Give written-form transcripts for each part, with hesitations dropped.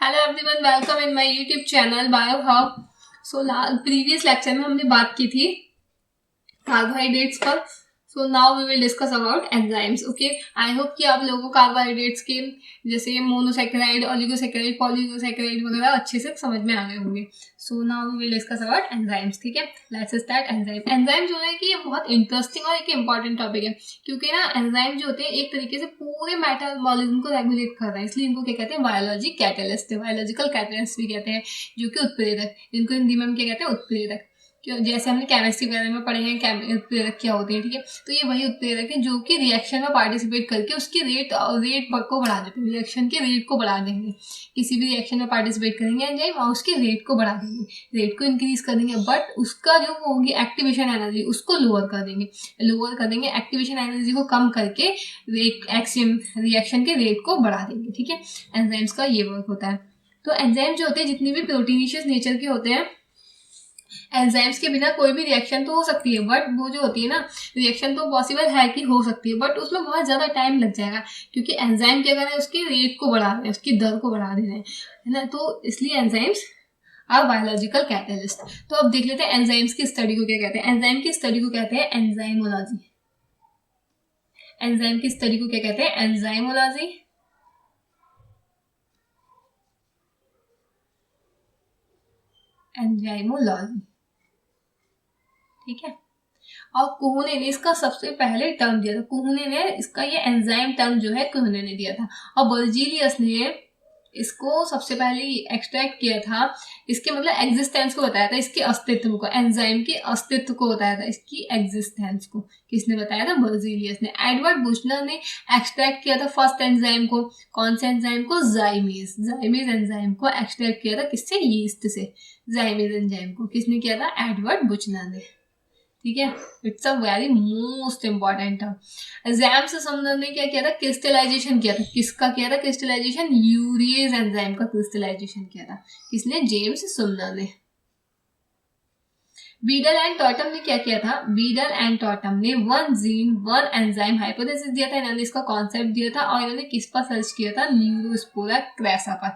Hello everyone, welcome in my YouTube channel Bio Hub. So previous lecture में हमने बात की थी कार्बोहाइड्रेट्स पर। So now we will discuss about enzymes. Okay, I hope कि आप लोगों को कार्बोहाइड्रेट्स के जैसे मोनोसेकेराइड, ओलिगोसेकेराइड, पॉलीगोसेकेराइड वगैरह अच्छे से समझ में आ गए होंगे। So now we will discuss about enzymes. ठीक है, लेट्स स्टार्ट। एंजाइम जो है कि ये बहुत इंटरेस्टिंग और एक इंपॉर्टेंट टॉपिक है, क्योंकि ना एंजाइम जो होते हैं एक तरीके से पूरे मेटाबॉलिज्म को रेगुलेट कर रहे हैं, इसलिए इनको क्या कहते हैं, बायोलॉजी कैटलिस्ट, बायोलॉजिकल कैटलिस्ट भी कहते हैं, जो कि उत्प्रेरक, जिनको हिंदी में हम क्या कहते हैं, उत्प्रेरक। जैसे हमने केमिस्ट्री वगैरह में पढ़े हैं उत्प्रेरक क्या होते हैं। ठीक है, तो ये वही उत्प्रेरक है जो कि रिएक्शन में पार्टिसिपेट करके उसकी रेट को बढ़ा देते हैं, रिएक्शन के रेट को बढ़ा देंगे। किसी भी रिएक्शन में पार्टिसिपेट करेंगे एंजाइम और उसके रेट को बढ़ा देंगे, रेट को इंक्रीज कर देंगे, बट उसका जो वो होगी एक्टिवेशन एनर्जी उसको लोअर कर देंगे, एक्टिवेशन एनर्जी को कम करके रिएक्शन के रेट को बढ़ा देंगे। ठीक है, एंजाइम्स का ये वर्क होता है। तो एंजाइम जो होते हैं जितने भी प्रोटीनिशियस नेचर के होते हैं, एंजाइम्स के बिना कोई भी रिएक्शन तो हो सकती है, बट वो जो होती है ना, रिएक्शन तो पॉसिबल है कि हो सकती है, बट उसमें बहुत ज़्यादा टाइम लग जाएगा, क्योंकि एंजाइम क्या कर रहे हैं, उसके रेट को बढ़ा रहे हैं, उसकी दर को बढ़ा दे रहे हैं, है ना। तो इसलिए एंजाइम्स आर बायोलॉजिकल कैटलिस्ट। तो अब देख लेते हैं एंजाइम्स की स्टडी को क्या कहते हैं। एंजाइम की स्टडी को कहते हैं एंजाइमोलॉजी। एंजाइम की स्टडी को क्या कहते हैं, एंजाइमोलॉजी। एंजाइमोलॉजी, ठीक है। और कुहने ने इसका सबसे पहले टर्म दिया था, कुहने ने इसका ये एंजाइम टर्म जो है कुहने ने दिया था, और बर्जीलियस ने इसको सबसे पहले एक्सट्रैक्ट किया था, इसके मतलब एग्जिस्टेंस को बताया था, इसके अस्तित्व को, एंजाइम के अस्तित्व को बताया था, इसकी एग्जिस्टेंस को किसने बताया था, बर्जीलियस ने। एडवर्ड बुचनर ने एक्सट्रैक्ट किया था फर्स्ट एंजाइम को, कौन से एंजाइम को, जाइमेज एंजाइम को एक्सट्रैक्ट किया था, किससे, यीस्ट से। जाइमेज एंजाइम को किसने किया था, एडवर्ड बुचनर ने। ठीक है, it's a very most important term. James Sumner ने क्या किया था, क्रिस्टलाइजेशन किया था, किसका किया था, क्रिस्टलाइजेशन, यूरिएज एंजाइम का क्रिस्टलाइजेशन किया था, किसने, जेम्स समनर ने। बीडल एंड टॉटम ने क्या किया था, बीडल एंड टॉटम ने one gene one enzyme hypothesis दिया था, इन्होंने इसका कॉन्सेप्ट दिया था, और इन्होंने किस पर सर्च किया था, न्यूरोस्पोरा क्रैसा पर।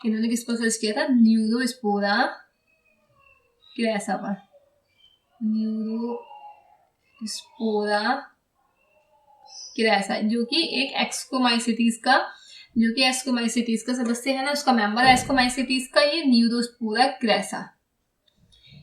इन्होंने किस पर सर्च किया था, न्यूरोस्पोरा क्रैसा पर, न्यूरोस्पोरा क्रैसा, जो कि एक एक्सकोमाइसिटीज का सदस्य है ना, उसका मेंबर है एक्सकोमाइसिटीज का, ये न्यूरोस्पोरा क्रैसा।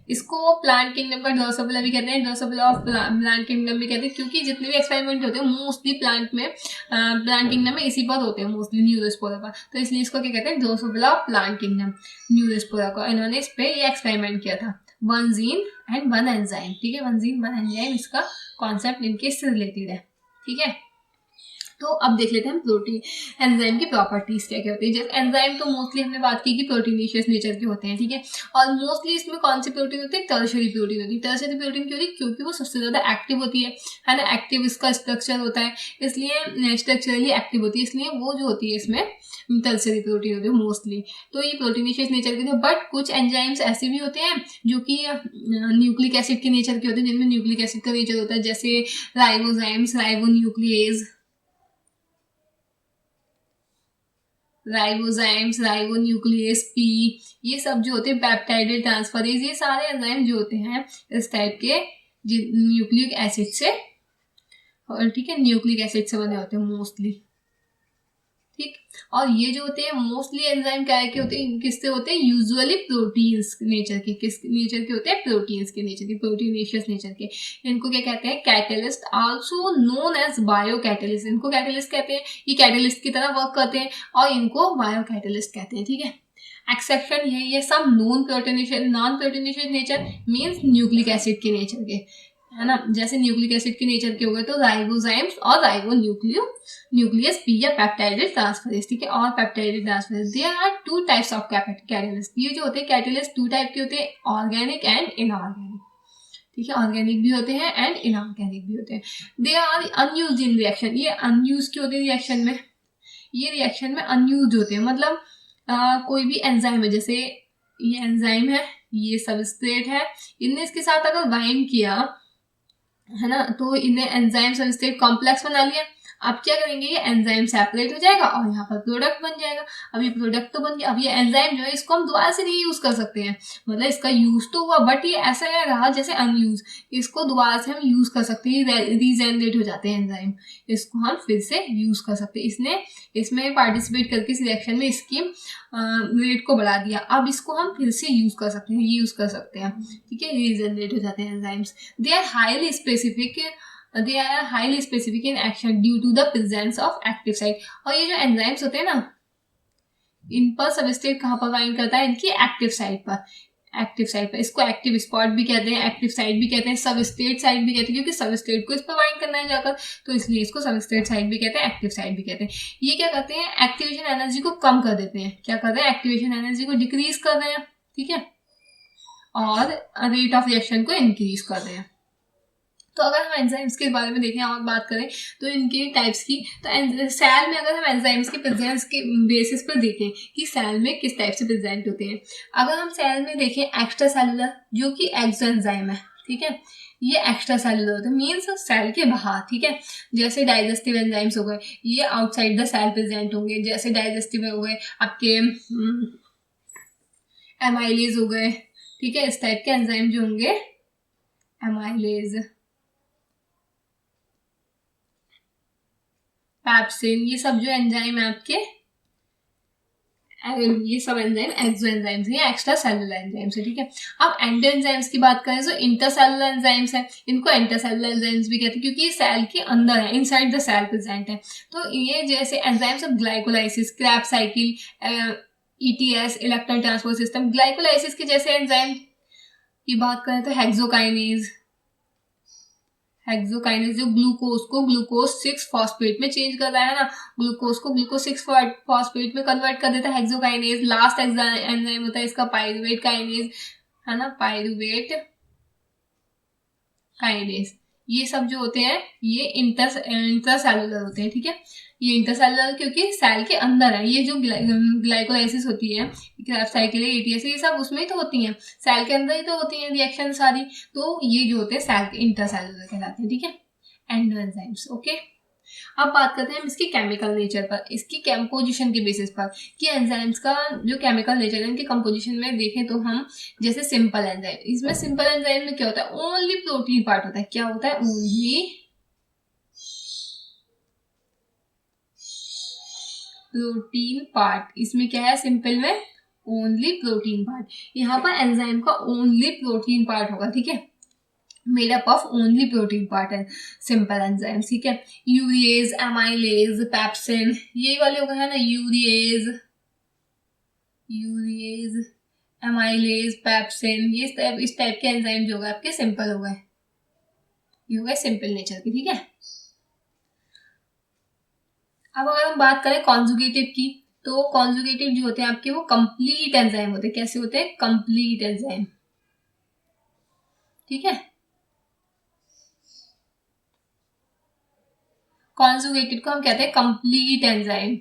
इसको प्लांट किंगडम का ड्रोसोफिला भी कहते हैं, ड्रोसोफिला ऑफ प्लांट किंगडम भी कहते हैं, क्योंकि जितने भी एक्सपेरिमेंट होते हैं मोस्टली प्लांट किंगडम में इसी पर होते हैं, मोस्टली न्यूरोस्पोरा पर, तो इसलिए इसको क्या कहते हैं, Drosophila of plant kingdom, Neurospora को। इन्होंने इस पे ये एक्सपेरिमेंट किया था, one gene and one enzyme. ठीक है, वन जीन वन एंजाइम, इसका कॉन्सेप्ट इनके इससे रिलेटेड है। ठीक है, तो अब देख लेते हैं हम प्रोटीन एंजाइम की प्रॉपर्टीज क्या क्या होती है। जैसे एंजाइम तो मोस्टली हमने बात की कि प्रोटीनिशियस नेचर के होते हैं, ठीक है, और मोस्टली इसमें कौन सी प्रोटीन होती है, टर्शरी प्रोटीन होती है। टर्शरी प्रोटीन क्यों होती है, क्योंकि वो सबसे ज्यादा एक्टिव होती है ना, एक्टिव इसका स्ट्रक्चर होता है, इसलिए स्ट्रक्चरली एक्टिव होती है, इसलिए वो जो होती है इसमें टर्शरी प्रोटीन होती है मोस्टली। तो ये प्रोटीनिशियस नेचर के थे, बट कुछ एंजाइम्स ऐसे भी होते हैं जो कि न्यूक्लिक एसिड के नेचर के होते हैं, जिनमें न्यूक्लिक एसिड का नेचर होता है, जैसे राइबोजाइम्स, राइबोन्यूक्लियस पी, ये सब जो होते हैं, पेप्टाइड ट्रांसफरेज, ये सारे एंजाइम जो होते हैं इस टाइप के न्यूक्लिक एसिड से, और ठीक है, न्यूक्लिक एसिड से बने होते हैं मोस्टली। ठीक, और ये जो होते हैं मोस्टली एंजाइम क्या के होते हैं, किससे होते हैं, यूजुअली प्रोटीन्स नेचर के, किस नेचर के होते हैं, प्रोटीन्स के नेचर के, प्रोटीनेशियस नेचर के। इनको क्या कहते हैं, catalyst, also known as bio catalyst. इनको कैटलिस्ट कहते हैं, ये कैटलिस्ट की तरह वर्क करते हैं, और इनको बायो कैटलिस्ट कहते हैं। ठीक है, एक्सेप्शन यही है, सब non proteinaceous nature means nucleic acid के नेचर के, है ना, जैसे न्यूक्लिक एसिड के नेचर के हो गए तो राइबोजाइम्स और न्यूक्लियस पी या पेप्टाइड ट्रांसफरेज। ठीक है, और peptide transferase, there are two types of catalyst. ये जो होते हैं कैटलिस्ट टू टाइप के होते हैं, ऑर्गेनिक एंड इनऑर्गेनिक। ठीक है, ऑर्गेनिक भी होते हैं एंड इनऑर्गेनिक भी होते हैं। They are unused in reaction, ये अनयूज क्यों होते हैं रिएक्शन में, ये रिएक्शन में अनयूज होते हैं, मतलब कोई भी एंजाइम है, जैसे ये एंजाइम है, ये सबस्ट्रेट है, इनने इसके साथ अगर बाइंड किया, है ना, तो इन्हें एंजाइम सबस्ट्रेट कॉम्प्लेक्स बना लिया, अब क्या करेंगे, ये एंजाइम सेपरेट हो जाएगा और यहाँ पर प्रोडक्ट बन जाएगा। अब ये प्रोडक्ट तो बन गया, अब ये एंजाइम जो है इसको हम दोबारा से रीयूज कर सकते हैं, मतलब इसका यूज तो हुआ बट ये ऐसा रहा जैसे अनयूज, इसको दोबारा से हम यूज कर सकते हैं, रीजेनरेट हो जाते हैं एंजाइम, इसको हम फिर से यूज कर सकते हैं। इसने इसमें पार्टिसिपेट करके इस रिएक्शन में इसकी रेट को बढ़ा दिया, अब इसको हम फिर से यूज कर सकते हैं, यूज कर सकते हैं, ठीक है, रीजेनरेट हो जाते हैं enzymes. They are highly specific in action due to the presence of active site. और ये जो एंजाइम्स होते हैं ना, इन पर सबस्ट्रेट कहाँ पर बाइंड करता है, इनकी एक्टिव साइट पर, एक्टिव साइट पर। इसको एक्टिव स्पॉट भी कहते हैं, एक्टिव साइट भी कहते हैं, सबस्ट्रेट साइट भी कहते हैं, क्योंकि सबस्ट्रेट को इस पर बाइंड करना है जाकर, तो इसलिए इसको सबस्ट्रेट साइट भी कहते हैं, एक्टिव साइट भी कहते हैं। ये क्या करते हैं, एक्टिवेशन एनर्जी को कम कर देते हैं, क्या करते हैं, एक्टिवेशन एनर्जी को डिक्रीज कर रहे हैं, ठीक है, और रेट ऑफ रिएक्शन को इंक्रीज कर रहे हैं। तो अगर हम एंजाइम्स के बारे में देखें और बात करें तो इनके टाइप्स की, तो सेल में अगर हम एंजाइम्स के प्रेजेंस के बेसिस पर देखें कि सेल में किस टाइप से प्रेजेंट होते हैं, अगर हम सेल में देखें एक्स्ट्रा सेलुलर जो कि एक्सो एंजाइम है, ठीक है, ये एक्स्ट्रा सेलुलर होते हैं, मीन्स सेल के बाहर, ठीक है, जैसे डाइजेस्टिव एंजाइम्स हो गए, ये आउटसाइड द सेल प्रेजेंट होंगे, जैसे डाइजेस्टिव हो गए आपके एमाइलेज हो गए, ठीक है, इस टाइप के एंजाइम जो होंगे, एमाइलेज, पैप्सिन, ये सब जो एंजाइम है आपके, ये सब एंजाइम एक्सो एंजाइम्स हैं, एक्स्ट्रा सेलुलर एंजाइम्स है, ठीक है। अब एंडो एंजाइम्स की बात करें तो इंटरसेलुलर एंजाइम्स है, इनको इंटरसेलुलर एंजाइम्स भी कहते हैं क्योंकि ये सेल के अंदर है, इनसाइड द सेल प्रेजेंट है। तो ये जैसे enzymes of glycolysis, Krebs cycle, ETS, electron transport system, glycolysis के जैसे एंजाइम की बात करें तो हेक्सोकाइनेज, जो ग्लूकोज को ग्लूकोज 6 फॉस्फेट में चेंज कर रहा है ना, ग्लूकोज को ग्लूकोज 6 फॉस्फेट में कन्वर्ट कर देता है हेक्सोकाइनेज। लास्ट एंजाइम होता है इसका पाइरुवेट काइनेज, है ना, पाइरुवेट काइनेज। ये सब जो होते हैं ये इंटरसेलुलर होते हैं, ठीक है, ये इंटरसेलुलर क्योंकि सेल के अंदर है। ये जो ग्लाइकोलाइसिस होती है, क्रेब्स साइकिल, एटीएस, ये सब उसमें ही तो होती हैं, सेल के अंदर ही तो होती हैं रिएक्शन सारी, तो ये जो होते हैं सेल के इंटरसेलुलर कहलाते हैं, ठीक है, एंडो एंजाइम्स। ओके, अब बात करते हैं हम इसकी केमिकल नेचर पर, इसकी कंपोजिशन के बेसिस पर कि एंजाइम्स का जो केमिकल नेचर है, इनके कंपोजिशन में देखें तो हम जैसे सिंपल एंजाइम, इसमें सिंपल एंजाइम में क्या होता है, ओनली प्रोटीन पार्ट होता है, क्या होता है, ओनली प्रोटीन पार्ट। इसमें क्या है, सिंपल में ओनली प्रोटीन पार्ट, यहाँ पर एंजाइम का ओनली प्रोटीन पार्ट होगा, ठीक है, made up of only protein part है सिंपल एंजाइम, ठीक है। यूरिएज, एमाइलेज, पैप्सिन, ये वाले हो गए हैं ना, यूरिएज, एमाइलेज, पैप्सिन, ये इस टाइप के एंजाइम जो होगा आपके सिंपल हो गए, ये हो गए सिंपल नेचर के, ठीक है। अब अगर हम बात करें कॉन्जुगेटिव की, तो कॉन्जुगेटिव जो होते हैं आपके वो कंप्लीट एंजाइम होते हैं, कैसे होते हैं, कंप्लीट एंजाइम, ठीक है। कॉन्जुगेटेड को हम कहते हैं कंप्लीट एंजाइम,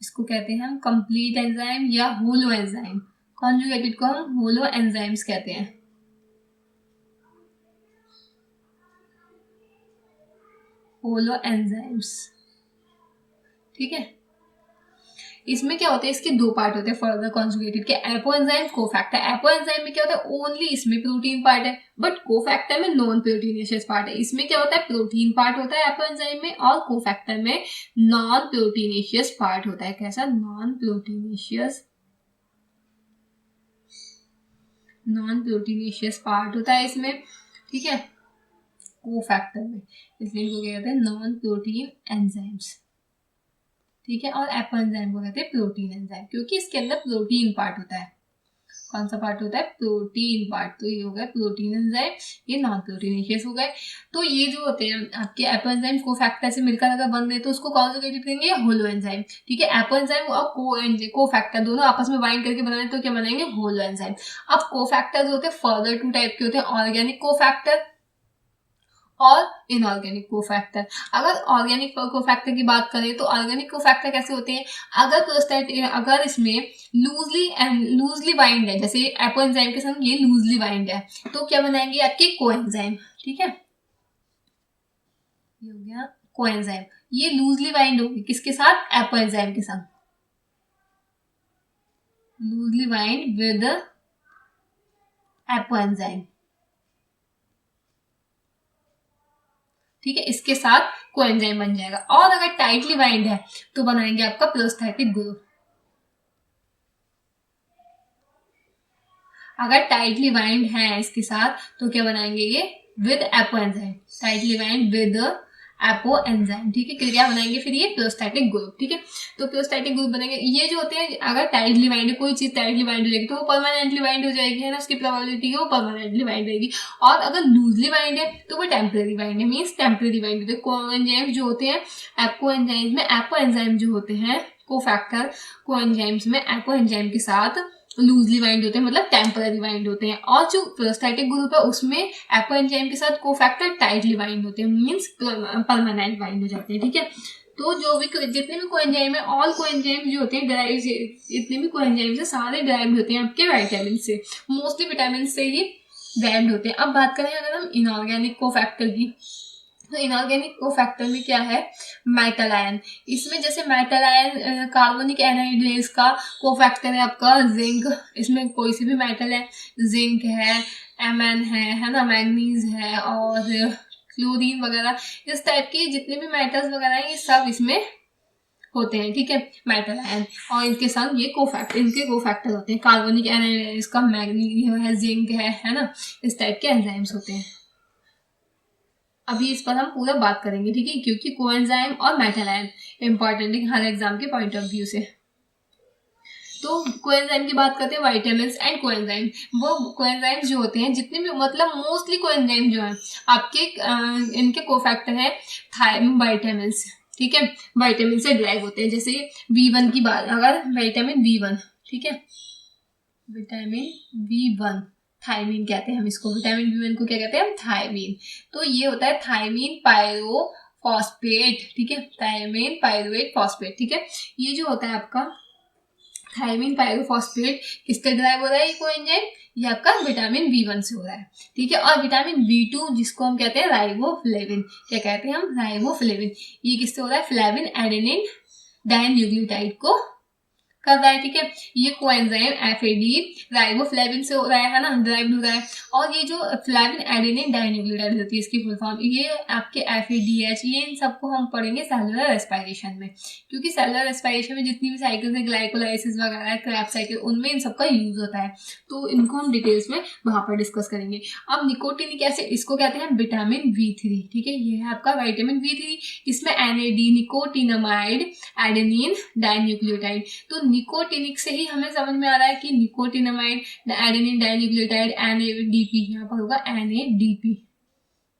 इसको कहते हैं हम कंप्लीट एंजाइम या होलो एंजाइम। कॉन्जुगेटेड को हम होलो एंजाइम्स कहते हैं, होलो एंजाइम्स, ठीक है। इसमें क्या होता है, इसके दो पार्ट होते हैं फर्दर कॉन्जुगेटेड के, apo enzyme, cofactor. Apo enzyme में क्या होता है, ओनली इसमें प्रोटीन पार्ट है, बट कोफैक्टर में नॉन प्रोटीनेशियस पार्ट है। इसमें क्या होता है, प्रोटीन पार्ट होता है एपो एंजाइम में, और कोफैक्टर में नॉन प्रोटीनेशियस पार्ट होता है। कैसा, नॉन प्रोटीनेशियस पार्ट होता है इसमें, ठीक है, कोफैक्टर में, इसलिए इनको क्या कहते हैं, नॉन प्रोटीन एंजाइम्स, ठीक है। और एपो एंजाइम को कहते हैं प्रोटीन एंजाइम, क्योंकि इसके अंदर प्रोटीन पार्ट होता है। कौन सा पार्ट होता है, प्रोटीन पार्ट, तो ये हो गया प्रोटीन एंजाइम, ये नॉन प्रोटीनेशियस हो गए। तो ये जो होते हैं आपके एपो एंजाइम कोफैक्टर से मिलकर अगर बन रहे तो उसको कॉन्जुगेटेड करेंगे होलो एंजाइम, ठीक है। एपो एंजाइम और कोफैक्टर दोनों आपस में बाइंड करके बनाए तो क्या बनाएंगे, होलो एंजाइम। अब कोफैक्टर जो होते हैं फर्दर टू टाइप के होते हैं, ऑर्गेनिक कोफैक्टर और इनऑर्गेनिक कोफैक्टर। अगर ऑर्गेनिक कोफैक्टर की बात करें तो ऑर्गेनिक कोफैक्टर कैसे होते हैं, अगर इसमें लूजली बाइंड है, जैसे एपो एंजाइम के संग ये लूजली बाइंड है, तो क्या बनाएंगे आपके कोएंजाइम। ठीक है, ये हो गया कोएंजाइम। ये लूजली बाइंड होगी किसके साथ, एपो एंजाइम के साथ, loosely bind with apo enzyme. ठीक है, इसके साथ कोएंजाइम बन जाएगा। और अगर टाइटली बाइंड है तो बनाएंगे आपका प्रोस्थेटिक ग्रुप। अगर टाइटली बाइंड है इसके साथ तो क्या बनाएंगे ये, with apo enzyme, tightly bind with apo enzyme. ठीक है, क्या बनाएंगे फिर ये प्रोस्थेटिक ग्रुप। ठीक है, तो प्रोस्थेटिक ग्रुप बनेंगे। ये जो होते हैं, अगर टाइटली बाइंड है, कोई चीज टाइटली बाइंड हो जाएगी तो वो परमानेंटली बाइंड हो जाएगी, है ना, उसकी प्रोबेबिलिटी है वो परमानेंटली बाइंड रहेगी। और अगर लूजली बाइंड है तो वो टेम्परेरी बाइंड है, मीन्स टेम्परेरी बाइंड होते हैं। कोएंजाइम जो होते हैं, एपो एंजाइम में एपो एंजाइम जो होते हैं कोफैक्टर, कोएंजाइम्स में एपो एंजाइम के साथ लूजली बाइंड होते हैं, मतलब टेम्पररी बाइंड होते हैं। और जो प्रोस्थेटिक ग्रुप है उसमें एपो एंजाइम के साथ कोफैक्टर टाइटली बाइंड होते हैं, मींस परमानेंट बाइंड हो जाते हैं। ठीक है, तो जो भी जितने भी कोएंजाइम है, ऑल कोएंजाइम जो होते हैं ड्राइव, जितने भी कोएंजाइम है सारे ड्राइव होते हैं आपके विटामिन से, मोस्टली विटामिन से ही ड्राइव होते हैं। अब बात करें अगर हम इनऑर्गेनिक कोफैक्टर की, तो इनऑर्गेनिक कोफैक्टर में क्या है, मेटल आयन। इसमें जैसे मेटल आयन कार्बोनिक एनहाइड्रेस का कोफैक्टर है आपका जिंक, इसमें कोई से भी मेटल है, जिंक है, Mn है ना, मैग्नीज है और क्लोरीन वगैरह, इस टाइप के जितने भी मेटल्स वगैरह हैं ये सब इसमें होते हैं। ठीक है, मेटल आयन, और इनके संग ये इनके कोफैक्टर होते हैं, कार्बोनिक एनहाइड्रेस का मैग्नीज है, जिंक है ना, इस टाइप के एंजाइम्स होते हैं। अभी इस पर हम पूरा बात करेंगे। ठीक है, क्योंकि कोएंजाइम और मेटल आयन इंपॉर्टेंट है हर एग्जाम के पॉइंट ऑफ व्यू से। तो कोएंजाइम की बात करते हैं, विटामिन्स एंड कोएंजाइम। वो कोएंजाइम जो होते हैं जितने भी, मतलब मोस्टली कोएंजाइम जो है आपके इनके कोफैक्टर है विटामिन्स। ठीक है, विटामिन से ड्राइव होते हैं। जैसे V1 की बात, अगर विटामिन V1, ठीक है, विटामिन V1 थायमीन कहते हैं हम इसको, विटामिन B1 को क्या कहते हैं हम, थायमीन। तो ये होता है थायमीन पायरोफॉस्फेट। ठीक है, थायमीन पायरुवेट फॉस्फेट। ठीक है, ये जो होता है आपका थायमीन पायरोफॉस्फेट किससे ड्राइव हो रहा है, ये कोएंजाइम, ये आपका विटामिन B1 से हो रहा है। ठीक है, और विटामिन B2 जिसको हम कहते हैं राइबोफ्लेविन, क्या कहते हैं हम, राइबोफ्लेविन, ये किससे हो रहा है, फ्लेविन एडेनिन डाइन्यूक्लियोटाइड को कर रहा है। ठीक है, ये कोएंजाइम FAD राइबोफ्लेविन से हो रहा है ना, ड्राइव हो रहा है। और ये जो फ्लेविन एडेनिन डाइन्यूक्लियोटाइड होती है, इसकी फुल फॉर्म, ये आपके FADH, ये इन सबको हम पढ़ेंगे सेलुलर रेस्पिरेशन में, क्योंकि सेलुलर रेस्पिरेशन में जितनी भी साइकिल्स है, ग्लाइकोलाइसिस वगैरह, क्रेब्स साइकिल, उनमें इन सबका यूज होता है। तो इनको हम डिटेल्स में वहां पर डिस्कस करेंगे। अब निकोटिनिक एसिड, इसको कहते हैं विटामिन B3। ठीक है, ये है आपका विटामिन B3, इसमें NAD निकोटिनामाइड एडेनिन डाइन्यूक्लियोटाइड। तो निकोटिनिक से ही हमें समझ में आ रहा है कि निकोटिनामाइड एडेनिन डाइन्यूक्लियोटाइड NADP, यहाँ पर होगा NADP।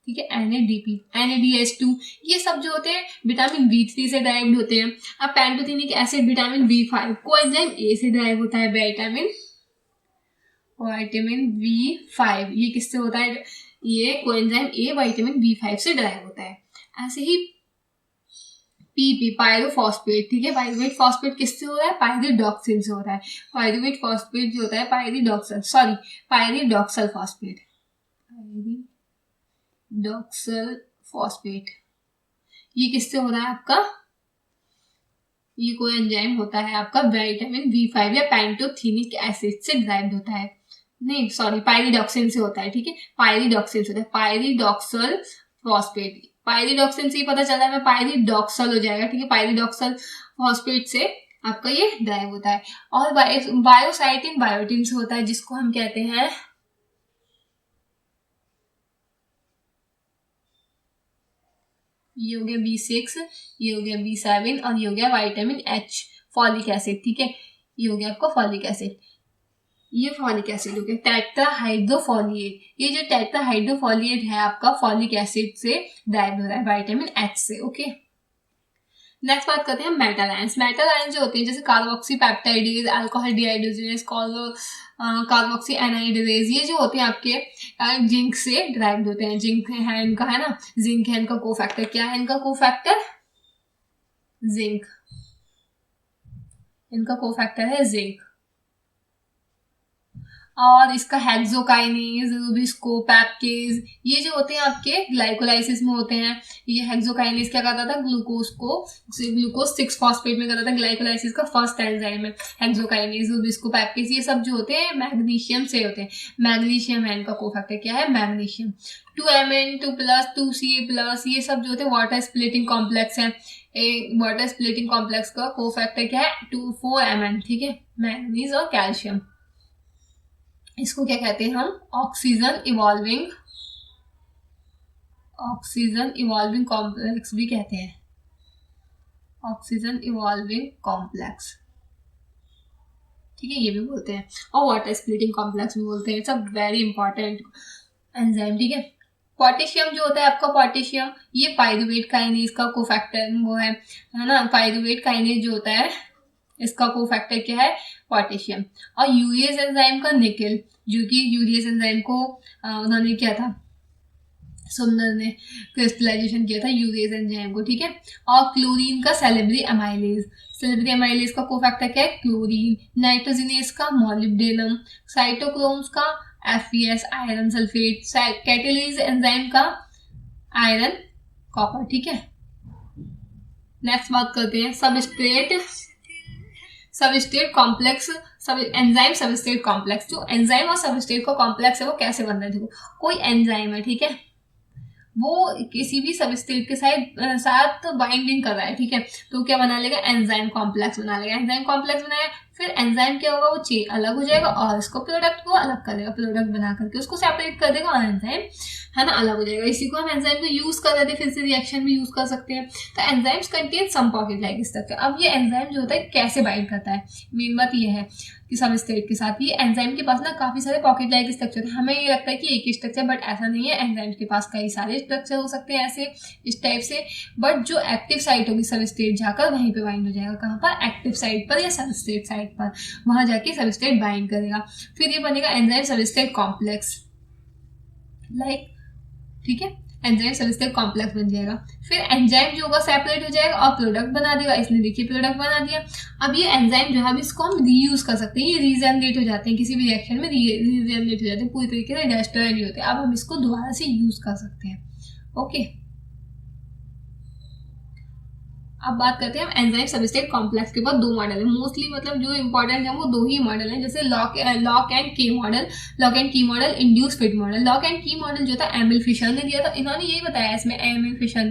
ठीक है, NADP, NADH2, ये सब जो होते हैं विटामिन B3 से ड्राइव्ड होते हैं। अब pantothenic acid vitamin B5, coenzyme A से ड्राइव होता है, विटामिन B5, ये किससे होता है, ये कोएंजाइम A विटामिन B5 से ड्राइव होता है। ऐसे ही PP पायरोफॉस्फेट। ठीक है, पायरुवेट फॉस्फेट किससे हो रहा है, पायरिडॉक्सिन से हो रहा है। पायरुवेट फॉस्फेट जो होता है पायरिडॉक्सल फॉस्फेट, ये किससे हो रहा है आपका, ये कोई एंजाइम होता है आपका विटामिन B5 या पैंटोथेनिक एसिड से ड्राइव्ड होता है, नहीं सॉरी, पायरिडॉक्सिन से होता है। ठीक है, पायरिडॉक्सिन से होता है, पायरिडॉक्सल फॉस्फेट, पायरिडॉक्सिन से ही पता चला है, पायरिडॉक्सल हो जाएगा। ठीक है, पायरिडॉक्सल फॉस्फेट से आपका ये ड्राइव होता है। और बायोसाइटिन बायोटिन से होता है, जिसको हम कहते हैं ये हो गया B6, ये हो गया B7 और ये हो गया विटामिन H, फॉलिक एसिड। ठीक है, ये हो गया आपका फॉलिक एसिड, ये फॉलिक एसिड हो गया टेट्राहाइड्रोफोलिएट। ये जो टेट्राहाइड्रोफोलिएट है आपका फॉलिक एसिड से ड्राइव हो रहा है, विटामिन H से। ओके, नेक्स्ट बात करते हैं मेटल आयंस। मेटल आयंस जो होते हैं जैसे carboxy peptidase, alcohol dehydrogenase, carboxy anhydrase, ये जो होते हैं आपके जिंक से डिराइव्ड होते हैं। जिंक है इनका, है ना, जिंक है इनका कोफैक्टर। क्या है इनका कोफैक्टर? जिंक। इनका कोफैक्टर है जिंक। और इसका हेक्सोकाइनेज, रुबिस्को, पैपकेज, ये जो होते हैं आपके ग्लाइकोलाइसिस में होते हैं। ये हेक्सोकाइनेज क्या करता था? ग्लूकोज 6 फॉस्फेट में करता था। ग्लाइकोलाइसिस का फर्स्ट एंजाइम है हेक्सोकाइनेज, रुबिस्को, पैपकेज। ये सब जो होते हैं मैग्नीशियम से होते हैं। मैग्नीशियम है इनका कोफैक्टर। क्या है? मैग्नीशियम। 2Mn, 2+, 2Ca+, ये सब जो होते हैं वाटर स्प्लिटिंग कॉम्प्लेक्स है। वाटर स्प्लिटिंग कॉम्प्लेक्स का कोफैक्टर क्या है? 4Mn। ठीक है, मैग्नीज और कैल्शियम। इसको क्या कहते हैं हम? ऑक्सीजन इवॉल्विंग कॉम्प्लेक्स भी कहते हैं। ऑक्सीजन इवॉल्विंग कॉम्प्लेक्स, ठीक है, ये भी बोलते हैं। और वाटर स्प्लिटिंग कॉम्प्लेक्स भी बोलते हैं। सब वेरी इंपॉर्टेंट एंजाइम। ठीक है, पोटेशियम जो होता है आपका, पोटेशियम ये पाइरुवेट काइनेज का कोफैक्टर वो है ना। पाइरुवेट काइनेज जो होता है इसका कोफैक्टर क्या है? पोटेशियम। और यूरियस एंजाइम का निकेल, जो कि यूरियस एंजाइम को उन्होंने किया था, सुमनर ने क्रिस्टलाइजेशन किया था यूरियस एंजाइम को। ठीक है, और क्लोरीन का सेलेब्री अमाइलेज का कोफैक्टर क्या है? क्लोरीन। नाइट्रोजिनेज का मोलिब्डेनम। साइटोक्रोम्स का FeS, iron sulphate. Catalyst enzyme का आयरन कॉपर। ठीक है, नेक्स्ट बात करते हैं substrate complex. Enzyme substrate complex. जो एंजाइम और सबस्ट्रेट का कॉम्प्लेक्स है वो कैसे बन रहा है? देखो, कोई एंजाइम है, ठीक है, वो किसी भी सबस्ट्रेट के साथ बाइंडिंग कर रहा है। ठीक है, तो क्या बना लेगा? एंजाइम कॉम्प्लेक्स बना लेगा। एंजाइम कॉम्प्लेक्स बनाया, फिर एंजाइम क्या होगा? वो चेन अलग हो जाएगा और इसको प्रोडक्ट को अलग कर देगा। प्रोडक्ट बना करके उसको सेपरेट कर देगा और एंजाइम, है ना, अलग हो जाएगा। इसी को हम एंजाइम को यूज कर रहे थे, फिर से रिएक्शन में यूज कर सकते हैं। तो enzymes contain some pocket like structure. अब ये एंजाइम जो होता है कैसे बाइंड करता है? मेन बात ये है कि सबस्ट्रेट के साथ ये एंजाइम के पास ना काफी सारे पॉकेट लाइक स्ट्रक्चर है। हमें ये लगता है कि एक ही स्ट्रक्चर, बट ऐसा नहीं है। एंजाइम के पास कई सारे स्ट्रक्चर हो सकते हैं ऐसे, इस टाइप से। बट जो एक्टिव साइट होगी सबस्ट्रेट जाकर वहीं पे बाइंड हो जाएगा। कहाँ पर? एक्टिव साइट पर या सबस्ट्रेट साइट पर, वहां जाके सबस्ट्रेट बाइंड करेगा। फिर ये बनेगा एंजाइम सबस्ट्रेट कॉम्प्लेक्स, लाइक, ठीक है, एंजाइम सबस्ट्रेट कॉम्प्लेक्स बन जाएगा। फिर एंजाइम जो होगा सेपरेट हो जाएगा और प्रोडक्ट बना देगा। इसने देखिए प्रोडक्ट बना दिया। अब ये एंजाइम जो है, अब इसको हम रीयूज कर सकते हैं। ये रीजनरेट हो जाते हैं किसी भी रिएक्शन में, रीजनरेट हो जाते हैं, पूरी तरीके से डिस्ट्रॉय नहीं होते। अब हम इसको दोबारा से यूज कर सकते हैं। ओके, अब बात करते हैं हम एंजाइम सबस्ट्रेट कॉम्प्लेक्स के बाद दो मॉडल है मोस्टली, मतलब जो इंपॉर्टेंट है वो दो ही मॉडल है। जैसे लॉक एंड की model, induce fit model. Lock and की मॉडल जो था एमिल फिशर ने दिया था। इन्होंने यही बताया इसमें, एमिल फिशर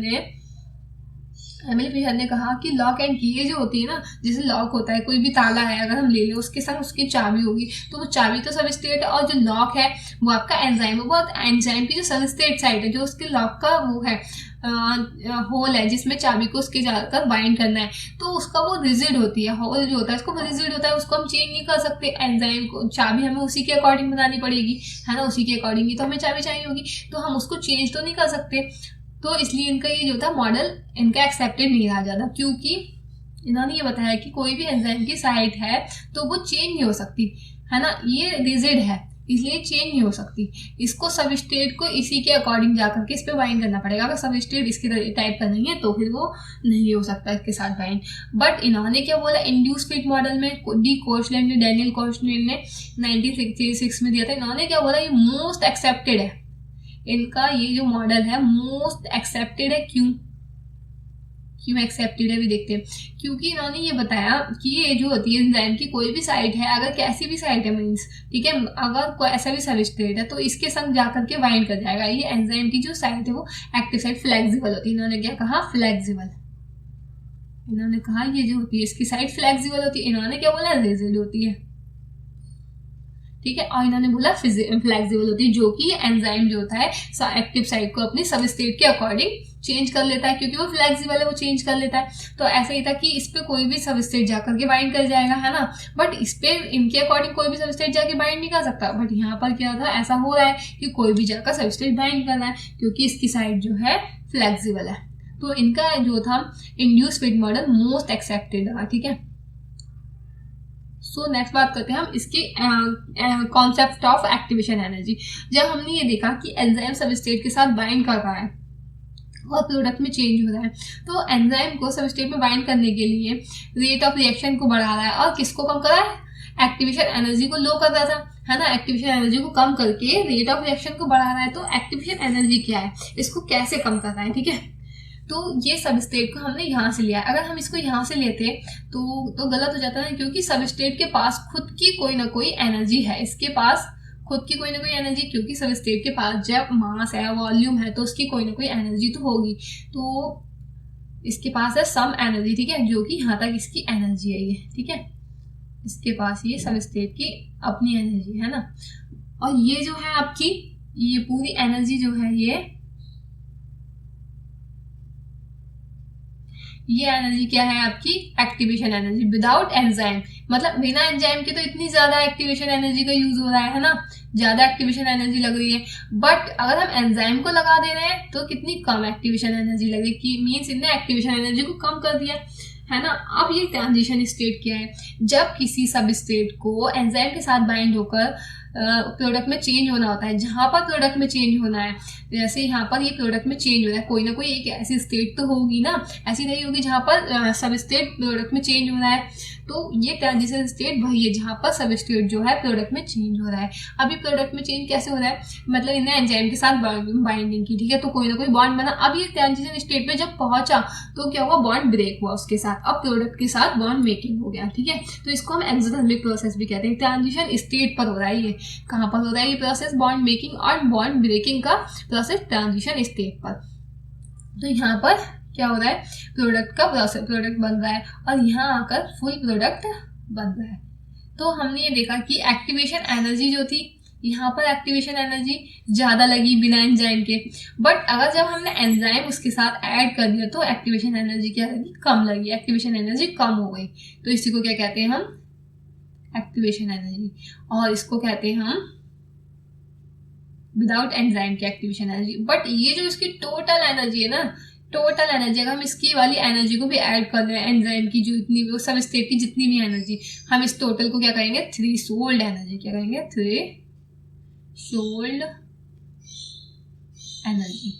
ने कहा कि लॉक एंड की, ये जो होती है ना, जैसे लॉक होता है, कोई भी ताला है अगर हम ले लें, उसके संग उसकी चाबी होगी, तो वो चाबी तो सबस्ट्रेट है, और जो लॉक है वो आपका एंजाइम है। वो एंजाइम की जो सबस्ट्रेट साइड है, जो उसके लॉक का वो है होल है जिसमें चाबी को उसके जाकर बाइंड करना है, तो उसका वो रिजिड होती है। होल जो होता है उसको रिजिड होता है, उसको हम चेंज नहीं कर सकते। एंजाइम को चाबी हमें उसी के अकॉर्डिंग बनानी पड़ेगी, है ना, उसी के अकॉर्डिंग ही तो हमें चाबी चाहिए होगी, तो हम उसको चेंज तो नहीं कर सकते। तो इसलिए इनका ये जो था मॉडल, इनका एक्सेप्टेड नहीं रहा ज़्यादा, क्योंकि इन्होंने ये बताया कि कोई भी एंजाइम की साइट है तो वो चेंज नहीं हो सकती, है ना, ये रिजिड है, इसलिए चेंज नहीं हो सकती। इसको सबस्ट्रेट को इसी के अकॉर्डिंग जाकर के इस पे बाइंड करना पड़ेगा। अगर सबस्ट्रेट इसके टाइप का नहीं है तो फिर वो नहीं हो सकता इसके साथ बाइंड। बट इन्होंने क्या बोला, इंड्यूस फिट मॉडल में डैनियल कोर्शलैंड ने 1966 में दिया था। इन्होंने क्या बोला, ये मोस्ट एक्सेप्टेड है, इनका ये जो मॉडल है मोस्ट एक्सेप्टेड है। क्यों एक्सेप्टेड है भी देखते हैं। क्योंकि इन्होंने ये बताया कि ये जो होती है एंजाइम की कोई भी साइट है, अगर कैसी भी साइट है मीन्स, ठीक है, अगर कोई ऐसा भी सबस्ट्रेट है तो इसके संग जाकर के बाइंड कर जाएगा। ये एंजाइम की जो साइट है वो एक्टिव साइट फ्लेक्सिबल होती है। इन्होंने क्या कहा, फ्लेक्सिबल। इन्होंने कहा ये जो होती है इसकी साइट फ्लेक्सिबल होती है। इन्होंने क्या बोला, रिजिड होती है, ठीक है, और इन्होंने बोला फ्लेक्सिबल होती है, जो कि एंजाइम जो होता है एक्टिव साइट को अपनी सबस्ट्रेट के अकॉर्डिंग चेंज कर लेता है, क्योंकि वो फ्लेक्सिबल है, वो चेंज कर लेता है। तो ऐसा ही था कि इस पे कोई भी सबस्ट्रेट जाकर के बाइंड कर जाएगा, है ना, बट इस पे इनके अकॉर्डिंग कोई भी सबस्ट्रेट जाके बाइंड नहीं कर सकता। बट यहाँ पर क्या था, ऐसा हो रहा है कि कोई भी जाकर सबस्ट्रेट बाइंड कर रहा है, क्योंकि इसकी साइड जो है फ्लेक्सिबल है। तो इनका जो था induce feed model most accepted था, ठीक है। सो नेक्स्ट बात करते हैं हम इसके कॉन्सेप्ट ऑफ एक्टिवेशन एनर्जी। जब हमने ये देखा कि एंजाइम सबस्ट्रेट के साथ बाइंड कर रहा है और प्रोडक्ट में चेंज हो रहा है, तो एंजाइम को सबस्ट्रेट में बाइंड करने के लिए रेट ऑफ रिएक्शन को बढ़ा रहा है और किसको कम कर रहा है, एक्टिवेशन एनर्जी को लो कर रहा था, है ना। एक्टिवेशन एनर्जी को कम करके रेट ऑफ रिएक्शन को बढ़ा रहा है। तो एक्टिवेशन एनर्जी क्या है, इसको कैसे कम कर रहा है, ठीक है। तो ये सबस्ट्रेट को हमने यहाँ से लिया, अगर हम इसको यहाँ से लेते तो गलत हो जाता है, क्योंकि सबस्ट्रेट के पास खुद की कोई ना कोई एनर्जी है, इसके पास खुद की कोई ना कोई एनर्जी, क्योंकि सबस्ट्रेट के पास जब मास है, वॉल्यूम है, तो उसकी कोई ना कोई एनर्जी तो होगी। तो इसके पास है सम एनर्जी, ठीक है, जो कि यहाँ तक इसकी एनर्जी है ये, ठीक है। इसके पास ये सबस्ट्रेट की अपनी एनर्जी है ना, और ये जो है आपकी ये पूरी एनर्जी जो है ये एनर्जी क्या है आपकी, एक्टिवेशन एनर्जी विदाउट एंजाइम, मतलब बिना एंजाइम के तो इतनी ज्यादा एक्टिवेशन एनर्जी का यूज हो रहा है ना, ज्यादा एक्टिवेशन एनर्जी लग रही है। बट अगर हम एंजाइम को लगा दे रहे हैं तो कितनी कम एक्टिवेशन एनर्जी लगेगी, मीन्स इनने एक्टिवेशन एनर्जी को कम कर दिया, है ना। अब ये ट्रांजिशन स्टेट क्या है, जब किसी सबस्ट्रेट को एंजाइम के साथ बाइंड होकर प्रोडक्ट में चेंज होना होता है, जहां पर प्रोडक्ट में चेंज होना है, जैसे यहाँ पर ये प्रोडक्ट में चेंज हो रहा है, कोई ना कोई एक ऐसी स्टेट तो होगी ना, ऐसी नहीं होगी जहां पर सबस्ट्रेट प्रोडक्ट में चेंज हो रहा है। तो ये ट्रांजिशन स्टेट वही है जहां पर सबस्ट्रेट जो है प्रोडक्ट में चेंज हो रहा है। अभी प्रोडक्ट में चेंज कैसे हो रहा है, मतलब इन्हें एंजाइम के साथ बाइंडिंग की, ठीक है, तो कोई ना कोई बॉन्ड बना। अब ये ट्रांजिशन स्टेट में जब पहुंचा तो क्या हुआ, बॉन्ड ब्रेक हुआ उसके साथ, अब प्रोडक्ट के साथ बॉन्ड मेकिंग हो गया, ठीक है। तो इसको हम एक्सोथर्मिक प्रोसेस भी कहते हैं। ट्रांजिशन स्टेट पर हो रहा है, ये कहाँ पर हो रहा है ये प्रोसेस, बॉन्ड मेकिंग और बॉन्ड ब्रेकिंग का प्रोसेस ट्रांजिशन स्टेट पर। तो यहाँ पर क्या हो रहा है, प्रोडक्ट का प्रोसेस, प्रोडक्ट बन रहा है और यहाँ आकर फुल प्रोडक्ट बन रहा है। तो हमने ये देखा कि एक्टिवेशन एनर्जी जो थी, यहाँ पर एक्टिवेशन एनर्जी ज्यादा लगी बिना एंजाइम के, बट अगर जब हमने एंजाइम उसके साथ ऐड कर दिया तो एक्टिवेशन एनर्जी क्या लगी, कम लगी, एक्टिवेशन एनर्जी कम हो गई। तो इसी को क्या कहते हैं हम, एक्टिवेशन एनर्जी, और इसको कहते हैं हम विदाउट एंजाइम की एक्टिवेशन एनर्जी। बट ये जो इसकी टोटल एनर्जी है ना, टोटल एनर्जी, अगर हम इसकी वाली एनर्जी को भी ऐड कर रहे हैं, एंजाइम की जो इतनी वो सबस्ट्रेट की जितनी भी एनर्जी, हम इस टोटल को क्या करेंगे, थ्रीशोल्ड एनर्जी, क्या करेंगे, थ्रीशोल्ड एनर्जी,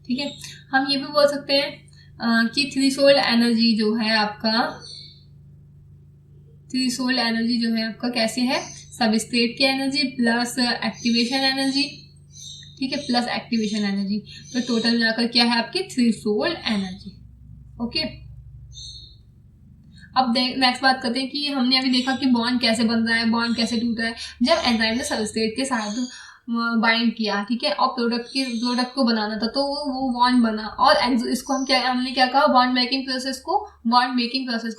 ठीक है। हम ये भी बोल सकते हैं कि थ्रीशोल्ड एनर्जी जो है आपका, थ्रीशोल्ड एनर्जी जो है आपका कैसे है, सबस्ट्रेट की एनर्जी प्लस एक्टिवेशन एनर्जी, ठीक है, प्लस एक्टिवेशन एनर्जी, तो टोटल मिलाकर क्या है आपकी थ्रीशोल्ड एनर्जी, ओके। अब नेक्स्ट बात करते हैं कि हमने अभी देखा कि बॉन्ड कैसे बन रहा है, बॉन्ड कैसे टूट रहा है, जब एंजाइम ने सबस्ट्रेट के साथ बाइंड किया, ठीक है, और प्रोडक्ट को बनाना था तो वो बॉन्ड बना, और इसको हमने क्या कहा, बॉन्ड मेकिंग प्रोसेस को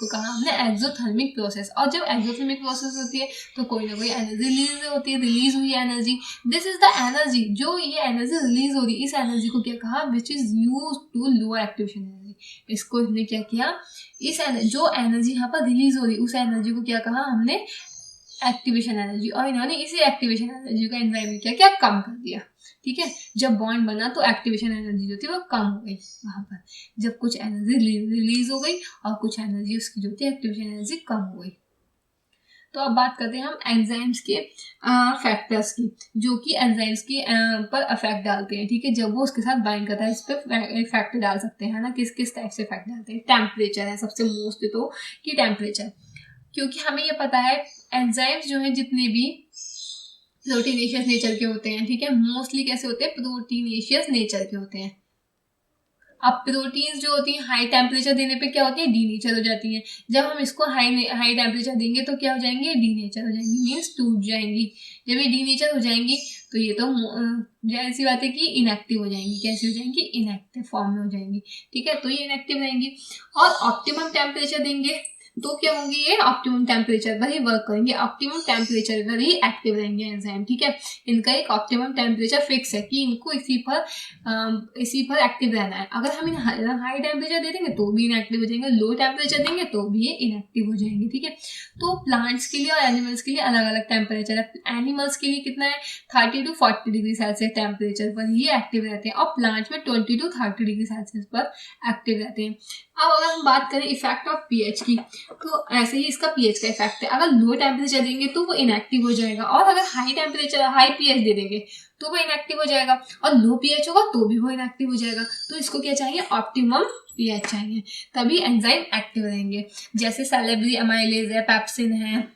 कहा हमने एक्सोथर्मिक प्रोसेस। और जब एक्सोथर्मिक प्रोसेस होती है तो कोई ना कोई एनर्जी रिलीज होती है, रिलीज हुई energy, this is the energy, जो ये एनर्जी रिलीज हो रही है, इस एनर्जी को क्या कहा, which is use to lower activation energy. इसको इसने क्या किया, इस जो एनर्जी यहाँ पर रिलीज हो रही है उस एनर्जी को क्या कहा हमने, एक्टिवेशन एनर्जी, और इन्होंने इसी एक्टिवेशन एनर्जी का एंजाइम ने क्या किया, कम कर दिया, ठीक है। जब बॉन्ड बना तो एक्टिवेशन एनर्जी जो थी वो कम हो गई वहां पर, जब कुछ एनर्जी रिलीज हो गई और कुछ एनर्जी उसकी जो थी एक्टिवेशन एनर्जी कम हो गई। तो अब बात करते हैं हम एंजाइम्स के फैक्टर्स की, जो कि एंजाइम्स की पर अफेक्ट डालते हैं, ठीक है, जब वो उसके साथ बाइंड करता है, इस पर इफेक्ट डाल सकते हैं, है ना। किस किस टाइप से इफेक्ट डालते हैं, टेम्परेचर है सबसे मोस्ट, तो कि टेम्परेचर, क्योंकि हमें ये पता है एंजाइम्स जो है जितने भी प्रोटीनेशियस नेचर के होते हैं, ठीक है, मोस्टली कैसे होते हैं, प्रोटीनेशियस नेचर के होते हैं। अब प्रोटीन्स जो होती हैं हाई टेम्परेचर देने पे क्या होती है, डीनेचर हो जाती हैं। जब हम इसको हाई टेम्परेचर देंगे तो क्या हो जाएंगे, डीनेचर हो जाएंगी, मीन्स टूट जाएंगी। जब ये डीनेचर हो जाएंगी तो ये तो ऐसी बात है कि इनएक्टिव हो जाएंगी, कैसी हो जाएंगी, इनएक्टिव फॉर्म में हो जाएंगी, ठीक है, तो ये इनएक्टिव रहेंगी। और ऑप्टिमम टेम्परेचर देंगे तो क्या होंगे, ये ऑप्टिमम टेम्परेचर पर ही वर्क करेंगे, ऑप्टिमम टेम्परेचर पर ही एक्टिव रहेंगे एंजाइम, ठीक है। इनका एक ऑप्टिमम टेम्परेचर फिक्स है कि इनको इसी पर एक्टिव रहना है। अगर हम हाई टेम्परेचर दे देंगे तो भी इनएक्टिव हो जाएंगे, लो टेम्परेचर देंगे तो भी ये इनएक्टिव हो जाएंगे, ठीक है। तो प्लांट्स के लिए और एनिमल्स के लिए अलग अलग टेम्परेचर है। एनिमल्स के लिए कितना है, 30 to 40 डिग्री सेल्सियस टेम्परेचर पर ही एक्टिव रहते हैं, और प्लांट्स में 20 to 30 डिग्री सेल्सियस पर एक्टिव रहते हैं। अब अगर हम बात करें इफेक्ट ऑफ पीएच की, तो ऐसे ही इसका पीएच का इफेक्ट है। अगर लो टेम्परेचर देंगे तो वो इनएक्टिव हो जाएगा, और अगर हाई पीएच दे देंगे तो वो इनएक्टिव हो जाएगा, और लो पीएच होगा तो भी वो इनएक्टिव हो जाएगा। तो इसको क्या चाहिए, ऑप्टिमम पीएच चाहिए, तभी एंजाइम एक्टिव रहेंगे। जैसे सैलिवरी अमाइलेज है, पेप्सिन है,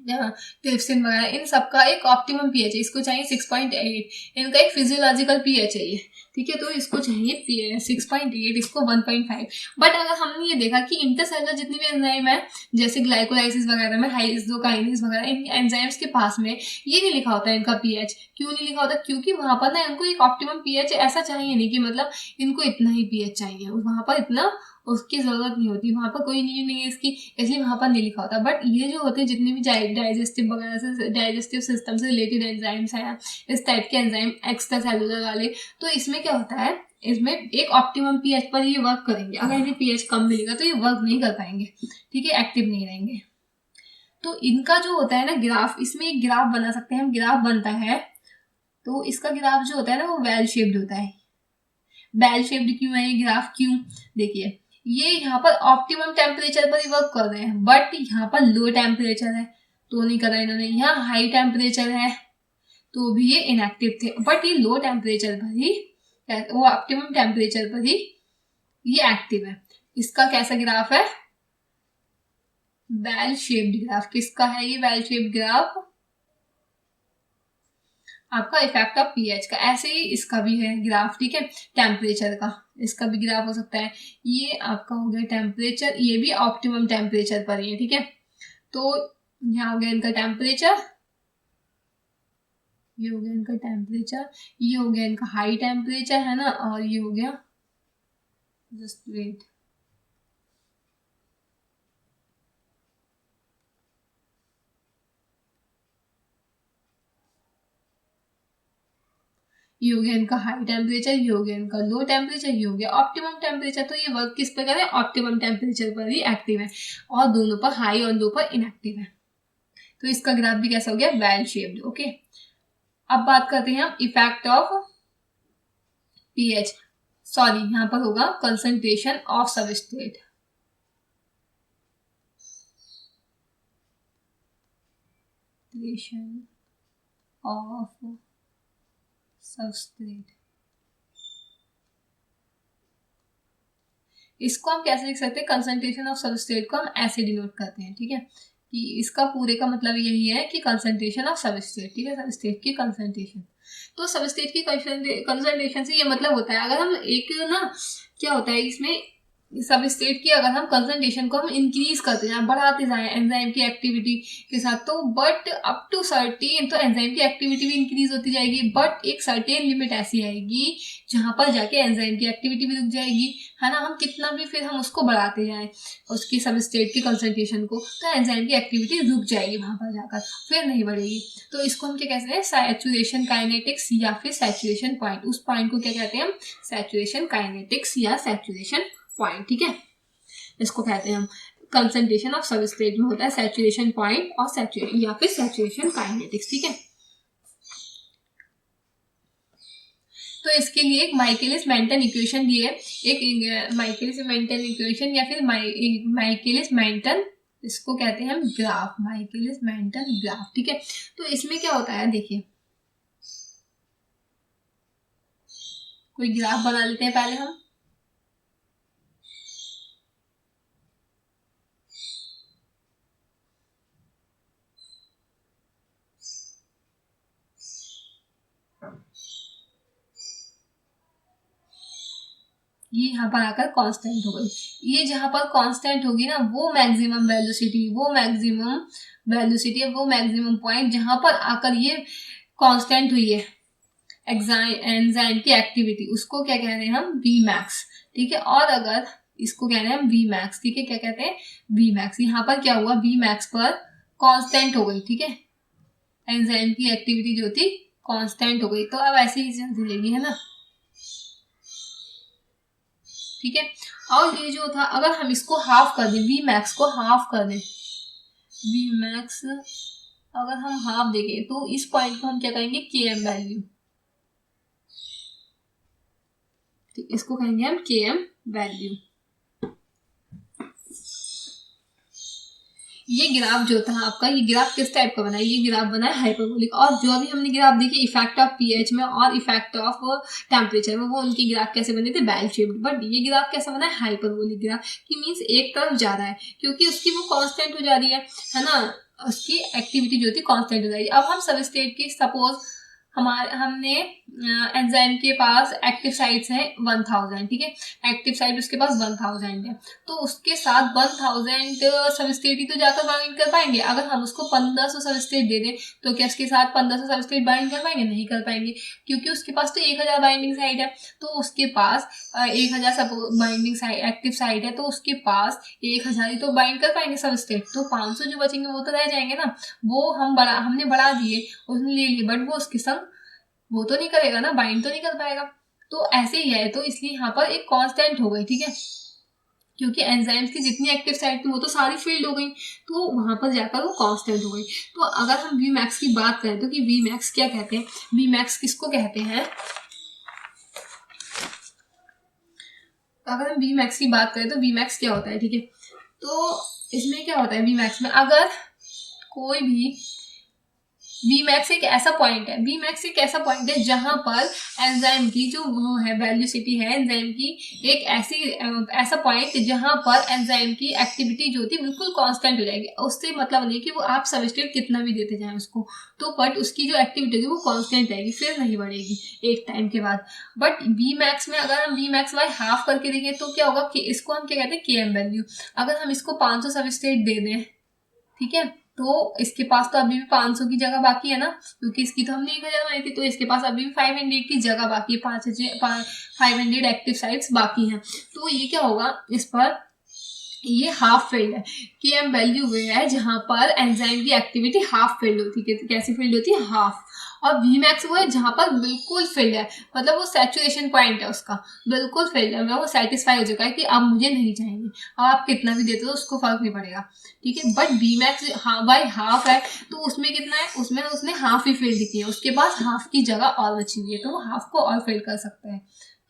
ट्रिप्सिन वगैरह, इन सबका एक ऑप्टिमम पीएच है, इसको चाहिए 6.8। इनका एक फिजियोलॉजिकल पीएच है ये, ठीक है, तो इसको चाहिए 6.8, इसको 1.5। बट अगर हमने ये देखा कि इंटरसेलुलर जितनी भी एंजाइम है, जैसे ग्लाइकोलाइसिस वगैरह में, हाइड्रोकाइनेज वगैरह, इन एंजाइम्स के पास में ये नहीं लिखा होता है इनका पीएच। क्यों नहीं लिखा होता, क्योंकि वहां पर ना इनको एक ऑप्टिमम पीएच ऐसा चाहिए नहीं कि मतलब इनको इतना ही पीएच चाहिए, वहां पर इतना उसकी जरूरत नहीं होती, वहां पर कोई नीड नहीं है इसकी, इसलिए वहां पर नहीं लिखा होता। बट ये जो होते हैं जितने भी डाइजेस्टिव वगैरह से, डाइजेस्टिव सिस्टम से रिलेटेड एंजाइम्स हैं, इस टाइप के एंजाइम एक्स्ट्रा सेलुलर वाले, तो इसमें क्या होता है, इसमें एक ऑप्टिमम पीएच पर ये वर्क करेंगे। अगर इन्हें पीएच कम मिलेगा तो ये वर्क नहीं कर पाएंगे, ठीक है, एक्टिव नहीं रहेंगे। तो इनका जो होता है ना ग्राफ, इसमें एक ग्राफ बना सकते हैं हम, ग्राफ बनता है तो इसका ग्राफ जो होता है ना वो वेल शेप्ड होता है। बेल शेप्ड क्यों है ये ग्राफ, क्यों, देखिए ये यहाँ पर ऑप्टिमम टेम्परेचर पर ही वर्क कर रहे हैं, बट यहाँ पर लो टेम्परेचर है तो नहीं करा इन्होंने, यहाँ हाई टेम्परेचर है तो भी ये इनएक्टिव थे, बट ये लो टेम्परेचर पर ही, वो ऑप्टिमम टेम्परेचर पर ही ये एक्टिव है। इसका कैसा ग्राफ है, बेल शेप्ड ग्राफ। किसका है ये बेल शेप्ड ग्राफ, आपका इफेक्ट ऑफ पीएच का। ऐसे ही इसका भी है ग्राफ, ठीक है, टेम्परेचर का, इसका भी ग्राफ हो सकता है। ये आपका हो गया टेम्परेचर, ये भी ऑप्टिमम टेम्परेचर पर ही है, ठीक है। तो यहाँ हो गया इनका टेम्परेचर, ये हो गया इनका टेम्परेचर, ये हो गया इनका हाई टेम्परेचर है ना, और ये हो गया, जस्ट वेट, ये हो गया इनका हाई टेम्परेचर, ये हो गया इनका लो टेम्परेचर, ये हो गया ऑप्टिमम टेम्परेचर। तो ये वर्क किस पे कर रहे हैं, ऑप्टिमम टेम्परेचर पर ही एक्टिव है, और दोनों पर हाई और लो पर इनएक्टिव है। तो इसका ग्राफ भी कैसा हो गया, वेल शेप्ड, ओके। अब बात करते हैं हम इफेक्ट ऑफ पीएच, सॉरी यहाँ पर होगा concentration of substrate, of substrate. इसको हम कैसे लिख सकते हैं, कंसंट्रेशन ऑफ सबस्ट्रेट को हम ऐसे डिनोट करते हैं, ठीक है, कि इसका पूरे का मतलब यही है कि कंसंट्रेशन ऑफ सबस्ट्रेट, ठीक है, सबस्ट्रेट की कंसंट्रेशन। तो सबस्ट्रेट की कंसंट्रेशन से ये मतलब होता है, अगर हम एक ना, क्या होता है इसमें, सबस्ट्रेट की अगर हम कंसंट्रेशन को हम इंक्रीज करते जाए, बढ़ाते जाए एंजाइम की एक्टिविटी के साथ, तो बट अप टू सर्टेन, तो एंजाइम की एक्टिविटी भी इंक्रीज होती जाएगी, बट एक सर्टेन लिमिट ऐसी आएगी जहां पर जाके एंजाइम की एक्टिविटी भी रुक जाएगी, है ना। हम कितना भी फिर हम उसको बढ़ाते जाए उसकी सबस्ट्रेट की कंसंट्रेशन को, तो एंजाइम की एक्टिविटी रुक जाएगी वहां पर जाकर, फिर नहीं बढ़ेगी। तो इसको हम क्या कहते हैं, सैचुरेशन काइनेटिक्स या फिर सैचुरेशन पॉइंट। उस पॉइंट को क्या कहते हैं हम, सैचुरेशन काइनेटिक्स या सैचुरेशन पॉइंट, ठीक है, इसको कहते हैं हम। कंसंट्रेशन ऑफ सबस्ट्रेट में होता है सैचुरेशन पॉइंट और सैचुरेशन या फिर सैचुरेशन काइनेटिक्स, ठीक है। तो इसके लिए एक माइकेलिस मेंटन इक्वेशन दी है, एक माइकेलिस मेंटन इक्वेशन या फिर माइकेलिस मेंटन, इसको कहते हैं हम ग्राफ, माइकेलिस मेंटन ग्राफ, ठीक है। तो इसमें क्या होता है, देखिए कोई ग्राफ बना लेते हैं पहले हम। ये यहाँ पर आकर कांस्टेंट हो गई, ये जहां पर कांस्टेंट होगी ना, वो मैक्सिमम वेलोसिटी, वो मैक्सिमम वेलोसिटी है, वो मैक्सिमम पॉइंट जहां पर आकर ये कांस्टेंट हुई है एंजाइम की एक्टिविटी, उसको क्या कह रहे हैं हम, वी मैक्स, ठीक है। और अगर इसको कह रहे हैं हम वी मैक्स, ठीक है, क्या कहते हैं, वी मैक्स। यहाँ पर क्या हुआ, वी मैक्स पर कांस्टेंट हो गई, ठीक है, एंजाइम की एक्टिविटी जो थी कांस्टेंट हो गई, तो अब ऐसे ही चलती रहेगी, है ना, ठीक है। और ये जो था, अगर हम इसको हाफ कर दें, वी मैक्स को हाफ कर दें, वी मैक्स अगर हम हाफ देंगे तो इस पॉइंट को हम क्या कहेंगे, के एम वैल्यू, इसको कहेंगे हम के एम वैल्यू। ये ग्राफ जो था आपका, ये ग्राफ किस टाइप का बना है, ये ग्राफ बना है हाइपरबोलिक। और जो अभी हमने ग्राफ देखी इफेक्ट ऑफ पीएच में और इफेक्ट ऑफ टेम्परेचर में, वो उनकी ग्राफ कैसे बने थे, बेल शेप्ड। बट ये ग्राफ कैसा बना है, हाइपरबोलिक ग्राफ, की मीन्स एक तरफ जा रहा है, क्योंकि उसकी वो कांस्टेंट हो जा रही है ना, उसकी एक्टिविटी जो थी कांस्टेंट हो जाएगी। अब हम सबस्ट्रेट की सपोज हमने एंजाइम के पास एक्टिव साइट्स हैं 1000, ठीक है, एक्टिव साइट उसके पास 1000 है, तो उसके साथ 1000 सबस्ट्रेट ही तो जाकर बाइंड कर पाएंगे। अगर हम उसको 1500 सबस्ट्रेट दे दें तो क्या उसके साथ 1500 सबस्ट्रेट बाइंड कर पाएंगे, नहीं कर पाएंगे, क्योंकि उसके पास तो 1000 बाइंडिंग साइट है। तो उसके पास 1000 बाइंडिंग साइट एक्टिव साइट है, तो उसके पास 1000 ही तो बाइंड कर पाएंगे सबस्ट्रेट, तो 500 जो बचेंगे वो तो रह जाएंगे ना, वो हमने बढ़ा दिए, उसने ले लिए, बट वो उसके संग वो तो नहीं करेगा ना, बाइंड तो नहीं कर पाएगा। तो ऐसे ही है, तो इसलिए यहाँ पर एक कांस्टेंट हो गई, ठीक है, क्योंकि एंजाइम्स की जितनी एक्टिव साइट थी वो तो सारी फील्ड हो गई, तो वहां पर जाकर वो कांस्टेंट हो गई। तो अगर हम वी मैक्स की बात करें तो कि वी मैक्स क्या कहते हैं, वी मैक्स किसको कहते हैं, अगर हम वी मैक्स की बात करें तो वी मैक्स क्या होता है, ठीक है, तो इसमें क्या होता है, वी मैक्स में अगर कोई भी वी मैक्स एक ऐसा पॉइंट है, वी मैक्स एक ऐसा पॉइंट है जहां पर एंजाइम की जो वो है वैल्यूसिटी है एंजाइम की, एक ऐसा पॉइंट जहां पर एंजाइम की एक्टिविटी जो होती है बिल्कुल कांस्टेंट हो जाएगी। उससे मतलब नहीं कि वो आप सबस्ट्रेट कितना भी देते जाएं उसको, तो बट उसकी जो एक्टिविटी होगी वो कांस्टेंट रहेगी, फिर नहीं बढ़ेगी एक टाइम के बाद। बट वी मैक्स में अगर हम वी मैक्स बाय हाफ करके देखें तो क्या होगा कि इसको हम क्या कहते हैं, के एम वैल्यू। अगर हम इसको 500 सबस्ट्रेट दे दें, ठीक है, तो इसके पास तो अभी भी 500 की जगह बाकी है ना, क्योंकि इसकी तो हमने 1000 बनाई थी, तो इसके पास अभी भी 500 की जगह बाकी है, 500 एक्टिव साइट्स बाकी हैं। तो ये क्या होगा, इस पर ये हाफ फील्ड है, कि एम वैल्यू वे है जहां पर एंजाइम की एक्टिविटी हाफ फील्ड होती है, कैसी फील्ड होती है, हाफ। और वी मैक्स वो है जहां पर बिल्कुल फील्ड है, मतलब वो सैचुरेशन पॉइंट है उसका, बिल्कुल फील्ड है, वो सेटिस्फाई हो चुका है कि अब मुझे नहीं चाहिए, अब आप कितना भी देते हो उसको फर्क नहीं पड़ेगा, ठीक है। But V max by half है, तो उसमें कितना है, उसमें उसने हाफ ही फील्ड की है, उसके पास हाफ की जगह और बची हुई है, तो वो हाफ को और फील्ड कर सकता है,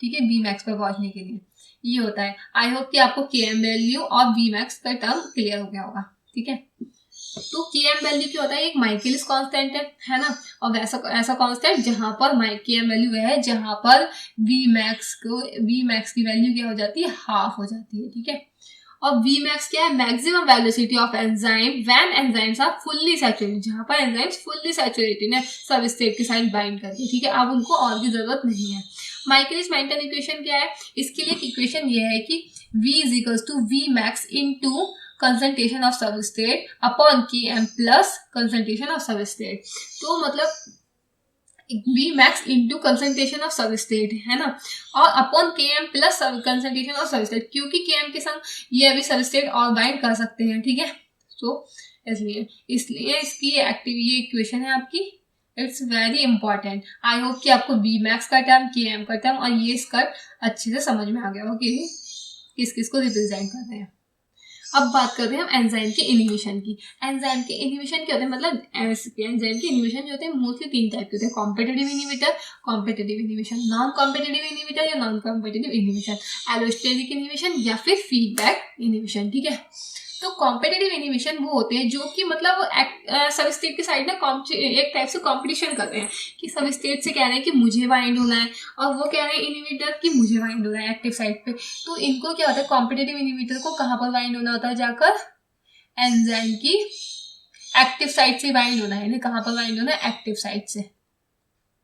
ठीक है, वी मैक्स पर पहुंचने के लिए। ये होता है। आई होप कि आपको के एम वैल्यू और वी मैक्स का टर्म क्लियर हो गया होगा, ठीक है। तो के एम वैल्यू क्या होता है, एक माइकलिस कांस्टेंट है ना, और ऐसा कांस्टेंट जहां पर के एम वैल्यू है जहां पर वी मैक्स की वैल्यू क्या हो जाती है, हाफ हो जाती है, ठीक है। और वी मैक्स क्या है, maximum velocity of enzyme when enzymes are fully saturated, जहां पर एंजाइम्स फुल्ली सैचुरेटेड है सबस्ट्रेट के साथ बाइंड करके, ठीक है, अब उनको और की जरूरत नहीं है। माइकलिस मेंटन इक्वेशन क्या है, इसके लिए इक्वेशन ये है कि V is equals to V max into concentration of substrate upon Km plus concentration of substrate। तो मतलब V max into concentration of substrate है ना, और upon Km plus concentration of substrate, क्योंकि Km के संग ये अभी सबस्ट्रेट और बाइंड कर सकते हैं, ठीक है। तो इसलिए इसकी ये इक्वेशन है आपकी, it's very important. I hope कि आपको वी मैक्स का टर्म, के एम का टर्म और ये इसका अच्छे से समझ में आ गया हो कि किस किस को रिप्रेजेंट कर रहे हैं। अब बात करते हैं हम एंजाइम के इनिबिशन की। एंजाइम के इनिबिशन क्या होते हैं, मतलब एंजाइम के इनिबिशन जो होते हैं मोस्टली 3 टाइप के होते हैं, competitive inhibitor, competitive inhibition, non competitive inhibitor या non competitive inhibition, allosteric inhibition या फिर फीडबैक इनिबिशन, ठीक है। तो कॉम्पिटिटिव इनिबिशन वो होते हैं जो कि मतलब सबस्ट्रेट के साइड ना एक टाइप से कॉम्पिटिशन कर रहे हैं, कि सबस्ट्रेट से कह रहे हैं कि मुझे बाइंड होना है और वो कह रहे हैं इनिबिटर कि मुझे बाइंड होना है एक्टिव साइड पे। तो इनको क्या होता है, कॉम्पिटिटिव इनिबिटर को कहाँ पर बाइंड होना होता है, जाकर एंजाइम की एक्टिव साइड से बाइंड होना है, कहाँ पर बाइंड होना है, एक्टिव साइड से,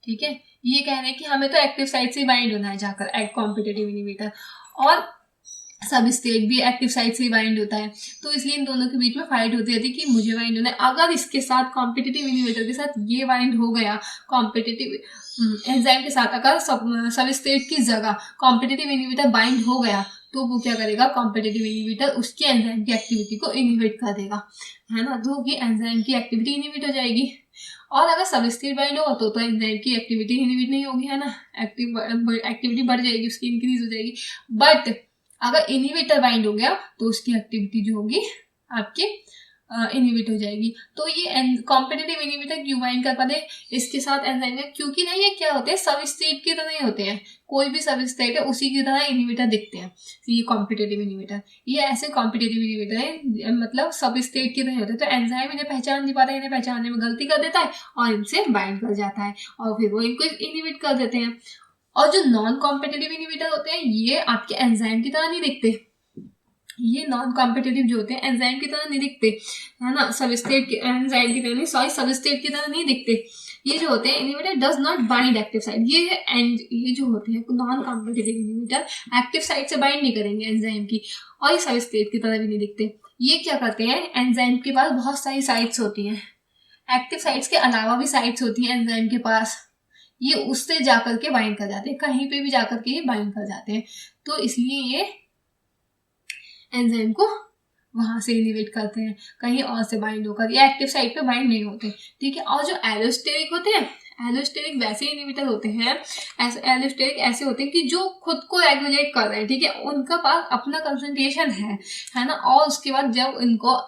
ठीक है। ये कह रहे हैं कि हमें तो एक्टिव साइड से बाइंड होना है जाकर कॉम्पिटिटिव इनिबिटर, और सबस्ट्रेट भी एक्टिव साइड से बाइंड होता है, तो इसलिए इन दोनों के बीच में फाइट होती रहती है कि मुझे बाइंड होना है। अगर इसके साथ कॉम्पिटिटिव इनिबिटर के साथ ये बाइंड हो गया, कॉम्पिटिटिव एंजाइम के साथ अगर सबस्ट्रेट की जगह कॉम्पिटिटिव इनिबिटर बाइंड हो गया, तो वो क्या करेगा, कॉम्पिटिटिव इनहिबिटर उसकी एंजाइम की एक्टिविटी को इनहिबिट कर देगा, है ना, तो कि एंजाइम की एक्टिविटी इनहिबिट हो जाएगी। और अगर सबस्ट्रेट बाइंड होगा तो एंजाइम की एक्टिविटी इनहिबिट नहीं होगी, है ना, एक्टिविटी बढ़ जाएगी, उसकी इंक्रीज हो जाएगी। बट अगर इनहिबिटर बाइंड हो गया तो उसकी एक्टिविटी जो होगी आपकी इनहिबिट हो जाएगी। तो ये कॉम्पिटिटिव इनहिबिटर क्यों बाइंड कर पाते इसके साथ एंजाइम में, क्योंकि ना ये क्या होते हैं, सबस्ट्रेट की तरह ही होते हैं, कोई भी सबस्ट्रेट है उसी की तरह इनहिबिटर दिखते हैं। ये कॉम्पिटिटिव इनहिबिटर, ये ऐसे कॉम्पिटिटिव इनहिबिटर है, मतलब सबस्ट्रेट की तरह होते हैं, तो एंजाइम इन्हें पहचान नहीं पाता, इन्हें पहचानने में गलती कर देता है और इनसे बाइंड कर जाता है और फिर वो इनको इनहिबिट कर देते हैं। और जो नॉन कॉम्पिटिटिव इनहिबिटर होते हैं ये आपके एंजाइम की तरह नहीं दिखते, ये नॉन कॉम्पिटिटिव जो होते हैं एंजाइम की तरह नहीं दिखते, है ना, सबस्ट्रेट एंजाइम की तरह नहीं, सॉरी सबस्ट्रेट की तरह नहीं दिखते। ये जो होते हैं inhibitor does not bind active site, ये जो होते हैं non competitive inhibitor active site से बाइंड नहीं करेंगे एंजाइम की, और ये सबस्ट्रेट की तरह भी नहीं दिखते। ये क्या करते हैं, एंजाइम के पास बहुत सारी साइट्स होती हैं, एक्टिव साइट्स के अलावा भी साइट्स होती हैं एंजाइम के पास, ये उससे जाकर के बाइंड कर जाते हैं, कहीं पे भी जाकर के ये बाइंड कर जाते हैं, तो इसलिए ये एंजाइम को वहां से इनहिबिट करते हैं, कहीं और से बाइंड होकर, ये एक्टिव साइट पे बाइंड नहीं होते, ठीक है। और जो एलोस्टेरिक होते हैं, एलोस्टेरिक वैसे इनहिबिटर होते हैं, एलोस्टेरिक ऐसे होते हैं कि जो खुद को रेगुलेट कर रहे हैं, ठीक है, उनका पास अपना कंसंट्रेशन है ना, और उसके बाद जब इनको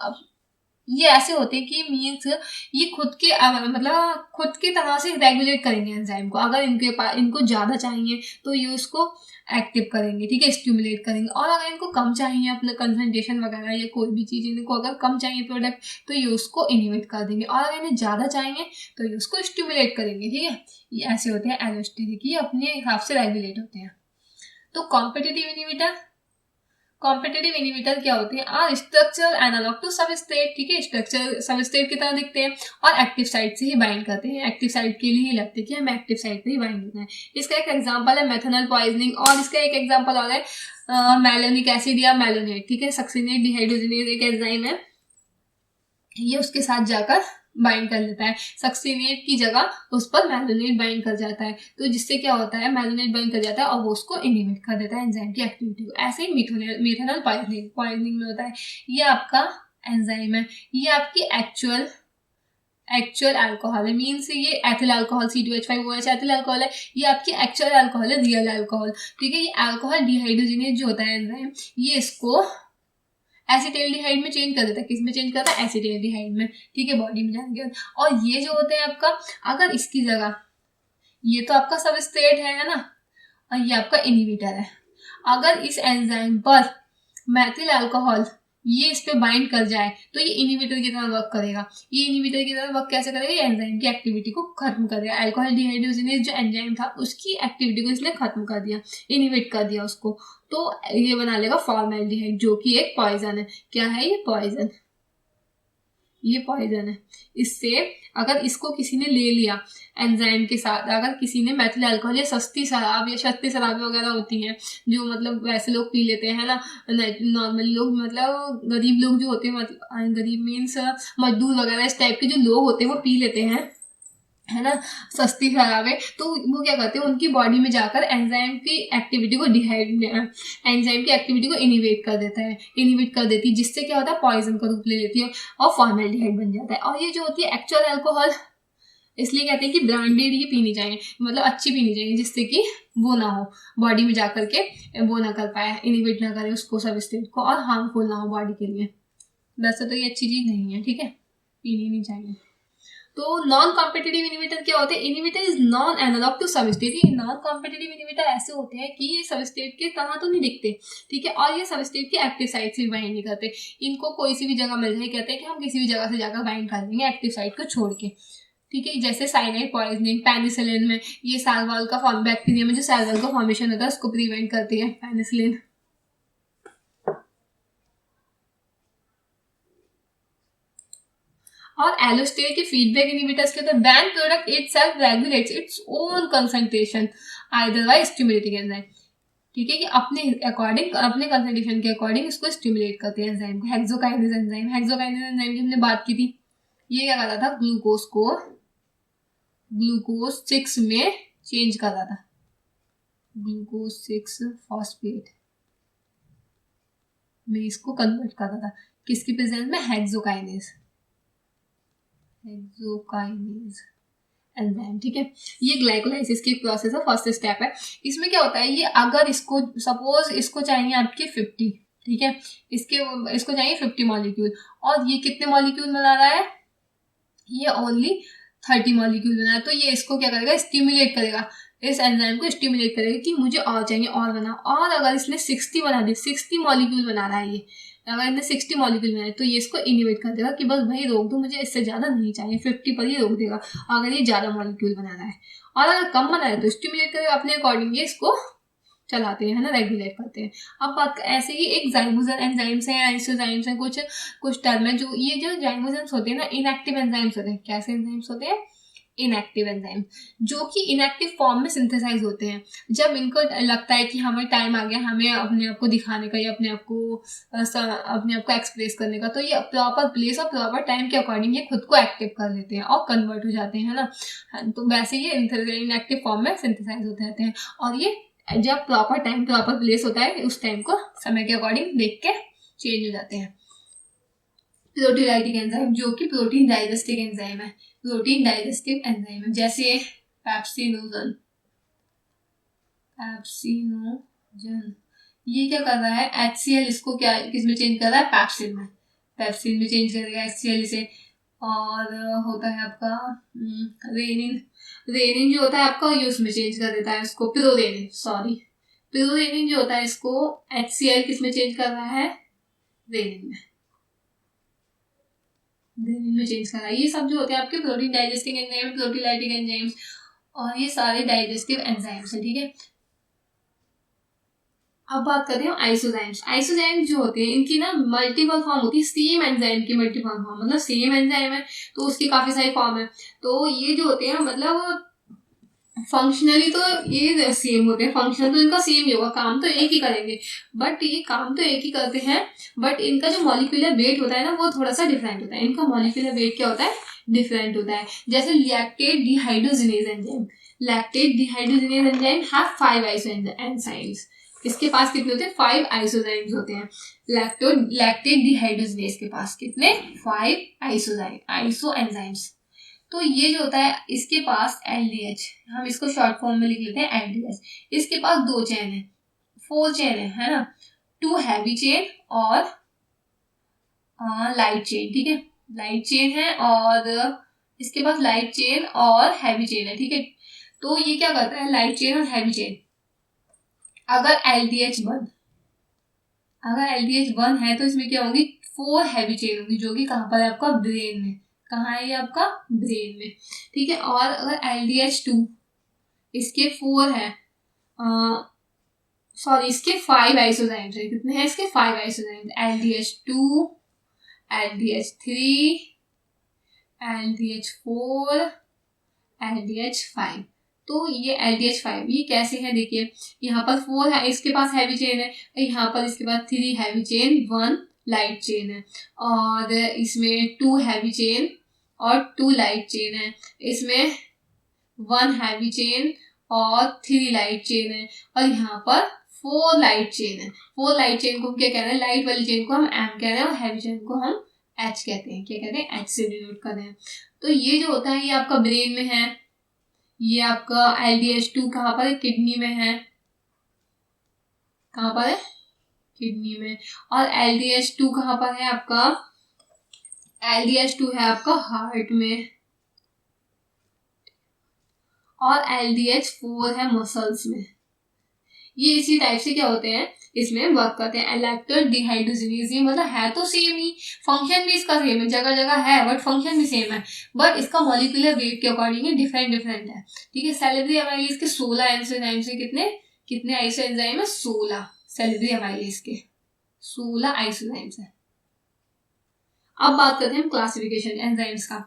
ये ऐसे होते हैं कि मीन्स ये खुद के मतलब खुद की तरह से रेगुलेट करेंगे एंजाइम को, अगर इनके पास इनको ज़्यादा चाहिए तो ये उसको एक्टिव करेंगे, ठीक है, स्टिमुलेट करेंगे, और अगर इनको कम चाहिए अपना कंसंट्रेशन वगैरह या कोई भी चीज़ इनको अगर कम चाहिए प्रोडक्ट तो ये उसको इनहिबिट कर देंगे, और अगर इन्हें ज़्यादा चाहिए तो ये उसको स्टिमुलेट करेंगे, ठीक है। ये ऐसे होते हैं एलोस्टेरिक, ये अपने हिसाब से रेगुलेट होते हैं। तो कॉम्पिटिटिव इनहिबिटर क्या होते हैं, are structure analog to substrate, ठीक है, स्ट्रक्चर सबस्ट्रेट की तरह दिखते हैं और एक्टिव साइट से ही बाइंड करते हैं, एक्टिव साइट के लिए ही लगते हैं कि हम एक्टिव साइट पे ही बाइंड होना है। इसका एक एग्जांपल है मेथनॉल पॉइजनिंग, और इसका एक एग्जांपल और है मेलोनिक एसिड या मेलोनेट, ठीक है, सक्सिनेट डिहाइड्रोजनेज एक एंजाइम है, ये उसके साथ जाकर बाइंड कर लेता है, सक्सिनेट की जगह उस पर मेलोनेट बाइंड कर जाता है, तो जिससे क्या होता है, मेलोनेट बाइंड कर जाता है और वो उसको इनहिबिट कर देता है एंजाइम की एक्टिविटी को। ऐसे ही मेथनॉल पॉइजनिंग में होता है, ये आपका एंजाइम है, ये आपकी एक्चुअल अल्कोहल है, मीन्स ये ethyl alcohol C2H5OH ethyl alcohol है, ये आपकी एक्चुअल अल्कोहल है, रियल अल्कोहल, ठीक है। ये अल्कोहल डिहाइड्रोजनेज जो होता है एंजाइम, ये इसको एसिटाल्डिहाइड में चेंज कर देता है, किस में चेंज करता है, एसिटाल्डिहाइड में, ठीक है, बॉडी में जाएंगे। और ये जो होते हैं आपका, अगर इसकी जगह ये तो आपका सबस्ट्रेट है ना, और ये आपका इनहिबिटर है, अगर इस एंजाइम पर मेथिल अल्कोहल ये इस पे बाइंड कर जाए तो ये इनहिबिटर की तरह वर्क करेगा। ये इनहिबिटर की तरह वर्क कैसे करेगा, ये एंजाइम की एक्टिविटी को खत्म कर देगा, अल्कोहल डिहाइड्रोजनेज जो एंजाइम था उसकी एक्टिविटी को इसने खत्म कर दिया, इनहिबिट कर दिया उसको, तो ये बना लेगा फॉर्मेल्डिहाइड जो कि एक पॉइजन है। क्या है ये, पॉइजन, ये पॉइजन है। इससे अगर इसको किसी ने ले लिया एंजाइम के साथ, अगर किसी ने मेथिल अल्कोहल या सस्ती शराब या सस्ती शराब वगैरह होती हैं जो मतलब वैसे लोग पी लेते हैं ना, नॉर्मली लोग, मतलब गरीब लोग जो होते हैं, मतलब गरीब मीन्स मजदूर वगैरह इस टाइप के जो लोग होते हैं वो पी लेते हैं, है ना, सस्ती शराब है, तो वो क्या करते हैं, उनकी बॉडी में जाकर एंजाइम की एक्टिविटी को एंजाइम की एक्टिविटी को इनहिबिट कर देता है, इनहिबिट कर देती है, जिससे क्या होता है, पॉइजन का रूप ले लेती है और फॉर्मेल्डिहाइड बन जाता है। और ये जो होती है एक्चुअल अल्कोहल, इसलिए कहते हैं कि ब्रांडेड ही पीनी चाहिए, मतलब अच्छी पीनी चाहिए, जिससे कि वो ना हो बॉडी में जाकर के, वो ना कर पाए, इनहिबिट ना करे उसको सबस्ट्रेट को, और हार्मफुल ना हो बॉडी के लिए। वैसे तो ये अच्छी चीज नहीं है, ठीक है, पीनी नहीं चाहिए। तो नॉन कॉम्पिटिटिव इनहिबिटर क्या होते हैं, inhibitor is non analog to substrate. ये नॉन कॉम्पिटिटिव इनहिबिटर ऐसे होते हैं कि ये सबस्ट्रेट के तरह तो नहीं दिखते, ठीक है, और ये सबस्ट्रेट की एक्टिव साइट से बाइंड नहीं करते, इनको कोई सी भी जगह मिल जाए, कहते हैं कि हम किसी भी जगह से जाकर बाइंड कर देंगे एक्टिव साइट को छोड़ के, ठीक है। जैसे साइनाइड पॉइजनिंग, पेनिसिलिन में ये साल्वाल का बैक्टीरिया में जो साल्वाल का फॉर्मेशन होता है उसको प्रिवेंट करती है पेनिसिलिन। और एलोस्टेट के फीडबैक इनहिबिटर्स के अंदर when product itself regulates its own concentration either bye stimulating enzyme, ठीक है, कि अपने अकॉर्डिंग, अपने कंसंट्रेशन के अकॉर्डिंग इसको स्टिमुलेट करते हैं एंजाइम को। हेक्सोकाइनेज एंजाइम, हेक्सोकाइनेज एंजाइम की हमने बात की थी, ये क्या करता था, ग्लूकोज को ग्लूकोज 6 में चेंज कर रहा था, ग्लूकोज 6 फॉस्फेट, में इसको कन्वर्ट कर रहा था, किसकी प्रेजेंस में, हेक्सोकाइनेज एंजाइम, ठीक है। ये ग्लाइकोलाइसिस की प्रोसेस है, फर्स्ट स्टेप है। इसमें क्या होता है, ये अगर इसको सपोज इसको चाहिए आपके 50, ठीक है, इसको चाहिए 50 मॉलिक्यूल, और ये कितने मॉलिक्यूल बना रहा है, ये ओनली 30 मॉलिक्यूल बना है, तो ये इसको क्या करेगा, स्टिमुलेट करेगा, इस एंजाइम को स्टिमुलेट करेगा कि मुझे और चाहिए, और बना। और अगर इसने 60 बना दी, 60 मॉलिक्यूल बना रहा है ये, अगर इसने 60 मॉलिक्यूल बनाए तो ये इसको इनिवेट कर देगा कि बस भाई रोक दो, मुझे इससे ज़्यादा नहीं चाहिए, 50 पर ही रोक देगा अगर ये ज़्यादा मॉलिक्यूल बना रहा है। और अगर कम बना है तो स्टिमुलेट करेगा, अपने अकॉर्डिंग ये इसको चलाते हैं, है ना, रेगुलेट करते हैं। अब बात ऐसे ही एक जाइमोजन एंजाइम्स हैं, आइसोजाइम्स हैं, कुछ टर्म है जो ये जो जाइमोजन्स होते हैं ना, इनएक्टिव एंजाइम्स होते हैं। कैसे एंजाइम्स होते हैं, इनएक्टिव एंजाइम, जो कि इनएक्टिव फॉर्म में सिंथेसाइज होते हैं। जब इनको लगता है कि हमें टाइम आ गया, हमें अपने आप को दिखाने का या अपने आप को एक्सप्रेस करने का, तो ये प्रॉपर प्लेस और प्रॉपर टाइम के अकॉर्डिंग ये खुद को एक्टिव कर लेते हैं और कन्वर्ट हो जाते हैं, है ना। तो वैसे ये इनएक्टिव फॉर्म में सिंथेसाइज होते रहते हैं, और ये जब प्रॉपर टाइम प्रॉपर प्लेस होता है, उस टाइम को समय के अकॉर्डिंग देख के चेंज हो जाते हैं। प्रोटीलाइटिक एंजाइम, जो कि प्रोटीन डाइजेस्टिव एंजाइम है, प्रोटीन डाइजेस्टिव एंजाइम है, जैसे पेप्सिनोजन, ये क्या कर रहा है, HCl इसको क्या किसमें चेंज कर रहा है, पैप्सिन में चेंज करेगा HCl इसे। और होता है आपका रेनिन जो होता है आपका, ये उसमें चेंज कर देता है उसको, पिरोरेनिन जो होता है इसको HCl किसमें चेंज कर रहा है, रेनिन में चेंज कर रहा है। ये सब जो होते हैं आपके protein digesting enzyme, proteolytic enzymes, और ये सारे डाइजेस्टिव एंजाइम्स हैं, ठीक है। अब बात करते हैं आइसोजाइम्स। आइसोजाइम्स जो होते हैं इनकी ना मल्टीपल फॉर्म होती है, सेम एंजाइम की मल्टीपल फॉर्म, मतलब सेम एंजाइम है तो उसकी काफी सारी फॉर्म है। तो ये जो होते हैं मतलब फंक्शनली तो ये सेम होते हैं, फंक्शन तो इनका सेम ही होगा, काम तो एक ही करेंगे, बट ये काम तो एक ही करते हैं, बट इनका जो मॉलिक्यूलर वेट होता है ना वो थोड़ा सा डिफरेंट होता है। इनका मॉलिक्यूलर वेट क्या होता है, डिफरेंट होता है। जैसे lactate dehydrogenase enzyme have 5 iso enzymes, इसके पास कितने होते हैं, 5 आइसोजाइम्स होते हैं। लैक्टेट डिहाइड्रोजिनेज के पास कितने, 5 आइसो एंजाइम्स। तो ये जो होता है इसके पास LDH, हम इसको शॉर्ट फॉर्म में लिख लेते हैं LDH। इसके पास 2 चेन है, 4 चेन है ना, 2 हैवी चेन और लाइट चेन, ठीक है, लाइट चेन है, और इसके पास लाइट चेन और हैवी चेन है, ठीक है। तो ये क्या करता है, लाइट चेन और हैवी चेन, अगर LDH 1 है तो इसमें क्या होंगी, 4 हैवी चेन होंगी, जो कि कहाँ पर है आपका, ब्रेन में, कहाँ है ये आपका, ब्रेन में, ठीक है। और अगर LDH2 इसके 4 है, इसके 5 आइसोजाइम्स है, कितने हैं इसके, 5 आइसोजाइम्स, LDH2, LDH3, LDH4, LDH5। तो ये LDH5 ये कैसे है, देखिए यहाँ पर 4 है, इसके पास हैवी चेन है, यहाँ पर इसके पास 3 हैवी चेन, 1 लाइट चेन है, और इसमें 2 हैवी चेन और 2 लाइट चेन है, इसमें 1 हैवी चेन और 3 लाइट चेन है, और यहाँ पर 4 लाइट चेन है। 4 लाइट चेन को हम क्या कह रहे हैं, लाइट वाली चेन को हम M कह रहे हैं, और हैवी चेन को हम H कहते हैं, क्या कहते हैं, H से डिनोट कर रहे हैं। तो ये जो होता है ये आपका ब्रेन में है, ये आपका LDH2 कहाँ पर है, किडनी में है, कहाँ पर है, किडनी में, और LDH2 कहाँ पर है आपका, LDH2 है आपका हार्ट में, और LDH4 है मसल्स में। ये इसी टाइप से क्या होते हैं, इसमें वर्क करते हैं। लैक्टेट डिहाइड्रोजिनेज, मतलब है तो सेम ही, फंक्शन भी इसका सेम है, जगह जगह है बट फंक्शन भी सेम है, बट इसका मॉलिक्यूलर वेट के अकॉर्डिंग डिफरेंट है, ठीक है। सैलिवरी अमाइलेज के 16 एंजाइम्स है, कितने आइसो एंजाइम है, 16 सैलिवरी अमाइलेज के 16 आइसोजाइम्स है। अब बात करते हैं हम क्लासिफिकेशन एंजाइम्स का।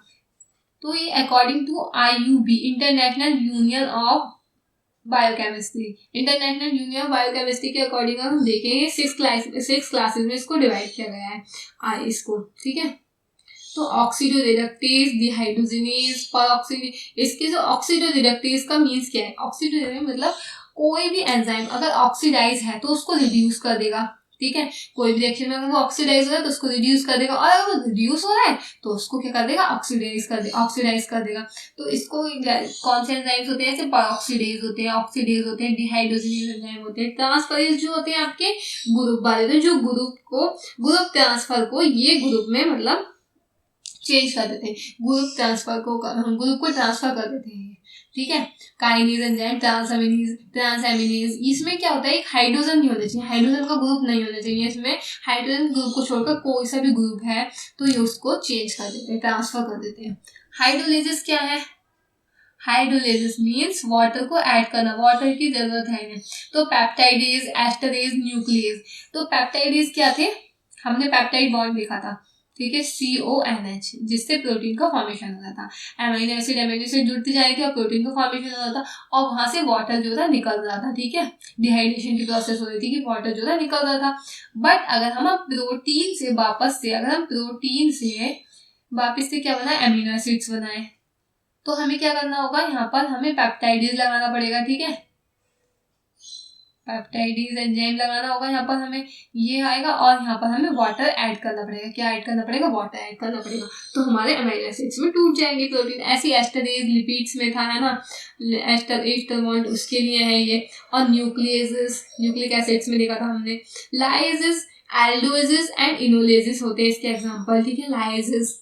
तो ये according to IUB, international union of biochemistry, international union of biochemistry के अकॉर्डिंग हम देखेंगे 6 क्लासेस में इसको डिवाइड किया गया है इसको, ठीक है। तो ऑक्सीडो रिडक्टेज, डिहाइड्रोजिनेज, इसके जो ऑक्सीडो रिडक्टेज का मीन्स क्या है, ऑक्सीडो मतलब कोई भी एंजाइम अगर ऑक्सीडाइज है तो उसको रिड्यूस कर देगा, ठीक है। कोई भी रिएक्शन में अगर वो ऑक्सीडाइज हो रहा है तो उसको रिड्यूस कर देगा, और अगर वो रिड्यूस हो रहा है तो उसको क्या कर देगा, ऑक्सीडाइज कर देगा। तो इसको कौन से एंजाइम्स होते हैं, जैसे ऑक्सीडेज होते हैं, डिहाइड्रोजनेज एंजाइम होते हैं, ट्रांसफरेज जो होते हैं आपके ग्रुप वाले, तो जो ग्रुप ट्रांसफर को ये ग्रुप में मतलब चेंज कर देते हैं, ग्रुप को ट्रांसफर कर देते हैं, ठीक है। काइनेज एंजाइम, ट्रांसएमिनेज, इसमें क्या होता है, एक हाइड्रोजन नहीं होना चाहिए, हाइड्रोजन का ग्रुप नहीं होना चाहिए इसमें, हाइड्रोजन ग्रुप को छोड़कर कोई सा भी ग्रुप है तो ये उसको चेंज कर देते हैं, ट्रांसफर कर देते हैं। हाइड्रोलिसिस क्या है, हाइड्रोलिसिस मीन्स वाटर को ऐड करना, वाटर की जरूरत है इन्हें। तो पेप्टाइडेज, एस्टरेज, न्यूक्लियस। तो पेप्टाइडेज क्या थे, हमने पेप्टाइड बॉन्ड देखा था, ठीक है, CONH, जिससे प्रोटीन का फॉर्मेशन होता था। अमीनो एसिड जुड़ती जा रही थी और प्रोटीन का फॉर्मेशन होता था, और वहां से वाटर जो था निकल रहा था, ठीक है। डिहाइड्रेशन की प्रोसेस हो रही थी कि वाटर जो था निकल रहा था। बट अगर हम प्रोटीन से वापस से क्या बनाए, अमीनो एसिड्स बनाए, तो हमें क्या करना होगा, यहाँ पर हमें पेप्टाइडेज लगाना पड़ेगा, ठीक है, पेप्टाइडेज एंजाइम लगाना होगा यहाँ पर हमें, ये आएगा, और यहाँ पर हमें वाटर ऐड करना पड़ेगा। क्या ऐड करना पड़ेगा, वाटर ऐड करना पड़ेगा, तो हमारे अमीनो एसिड्स में टूट जाएंगे प्रोटीन। ऐसी एस्टरेज लिपिड्स में था, है ना, एस्टर बॉन्ड उसके लिए है ये। और न्यूक्लिक एसिड्स में देखा था हमने। लाइजेस, एल्डोजेस एंड इनोलेजेस होते हैं इसके एग्जाम्पल, ठीक है। लाइजेस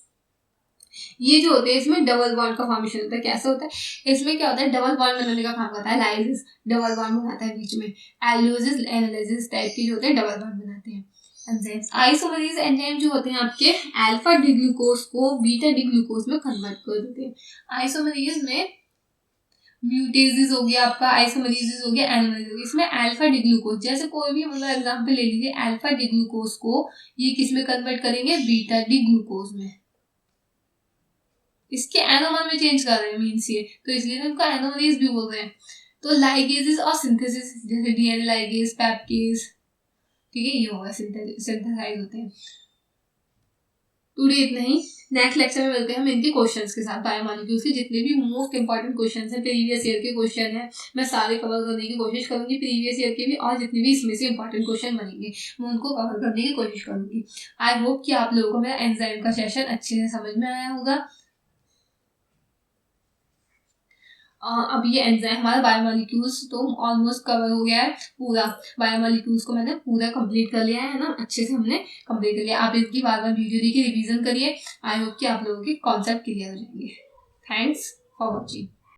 ये जो होते हैं इसमें डबल बॉन्ड का फॉर्मेशन होता है। कैसे होता है, इसमें क्या होता है, डबल बॉन्ड बनाने का काम करता है लाइसिस, डबल बॉन्ड बनाता है बीच में। एलोजिस, एनालिसिस टाइप के जो होते हैं डबल बॉन्ड बनाते हैं एंजाइम्स। आइसोमरेज एंजाइम जो होते हैं आपके अल्फा डी ग्लूकोज को बीटा डी ग्लूकोज में कन्वर्ट कर देते हैं। आइसोमरेज में म्यूटेजेस हो गया आपका, आइसोमरेजेस हो गया, एनामरेज हो गया। इसमें अल्फा डी ग्लूकोज, जैसे कोई भी मतलब एग्जांपल ले लीजिए, अल्फा डी ग्लूकोज को ये किस में कन्वर्ट करेंगे, बीटा डी ग्लूकोज में, इसके एनोमर में चेंज कर रहे हैं मीन्स ये, तो इसलिए इनको एनोमरेज भी बोल रहे हैं। तो लाइगेजेस और सिंथेसिस, जैसे डीएनए लाइगेज, पैपकेज, ठीक है, ये होगा सिंथेसाइज होते हैं। टुडे इतना ही, नेक्स्ट लेक्चर में मिलते हैं हम इनके क्वेश्चंस के साथ, बायोमॉलिक्यूल्स के जितने भी मोस्ट इंपॉर्टेंट क्वेश्चंस हैं, प्रीवियस ईयर के क्वेश्चन हैं, मैं सारे कवर करने की कोशिश करूंगी, प्रीवियस ईयर के भी, और जितने भी इसमें से इंपॉर्टेंट क्वेश्चन बनेंगे मैं उनको कवर करने की कोशिश करूंगी। आई होप कि आप लोगों को मेरा एंजाइम का सेशन अच्छे से समझ में आया होगा। अब ये एंजाइम हमारा बायोमॉलिक्यूल्स तो ऑलमोस्ट कवर हो गया है पूरा, बायोमॉलिक्यूल्स को मैंने पूरा कंप्लीट कर लिया है ना, अच्छे से हमने कंप्लीट कर लिया। आप इसकी बार बार वीडियो देखिए, रिवीजन करिए। आई होप कि आप लोगों के कॉन्सेप्ट क्लियर हो जाएंगे। Thanks for watching.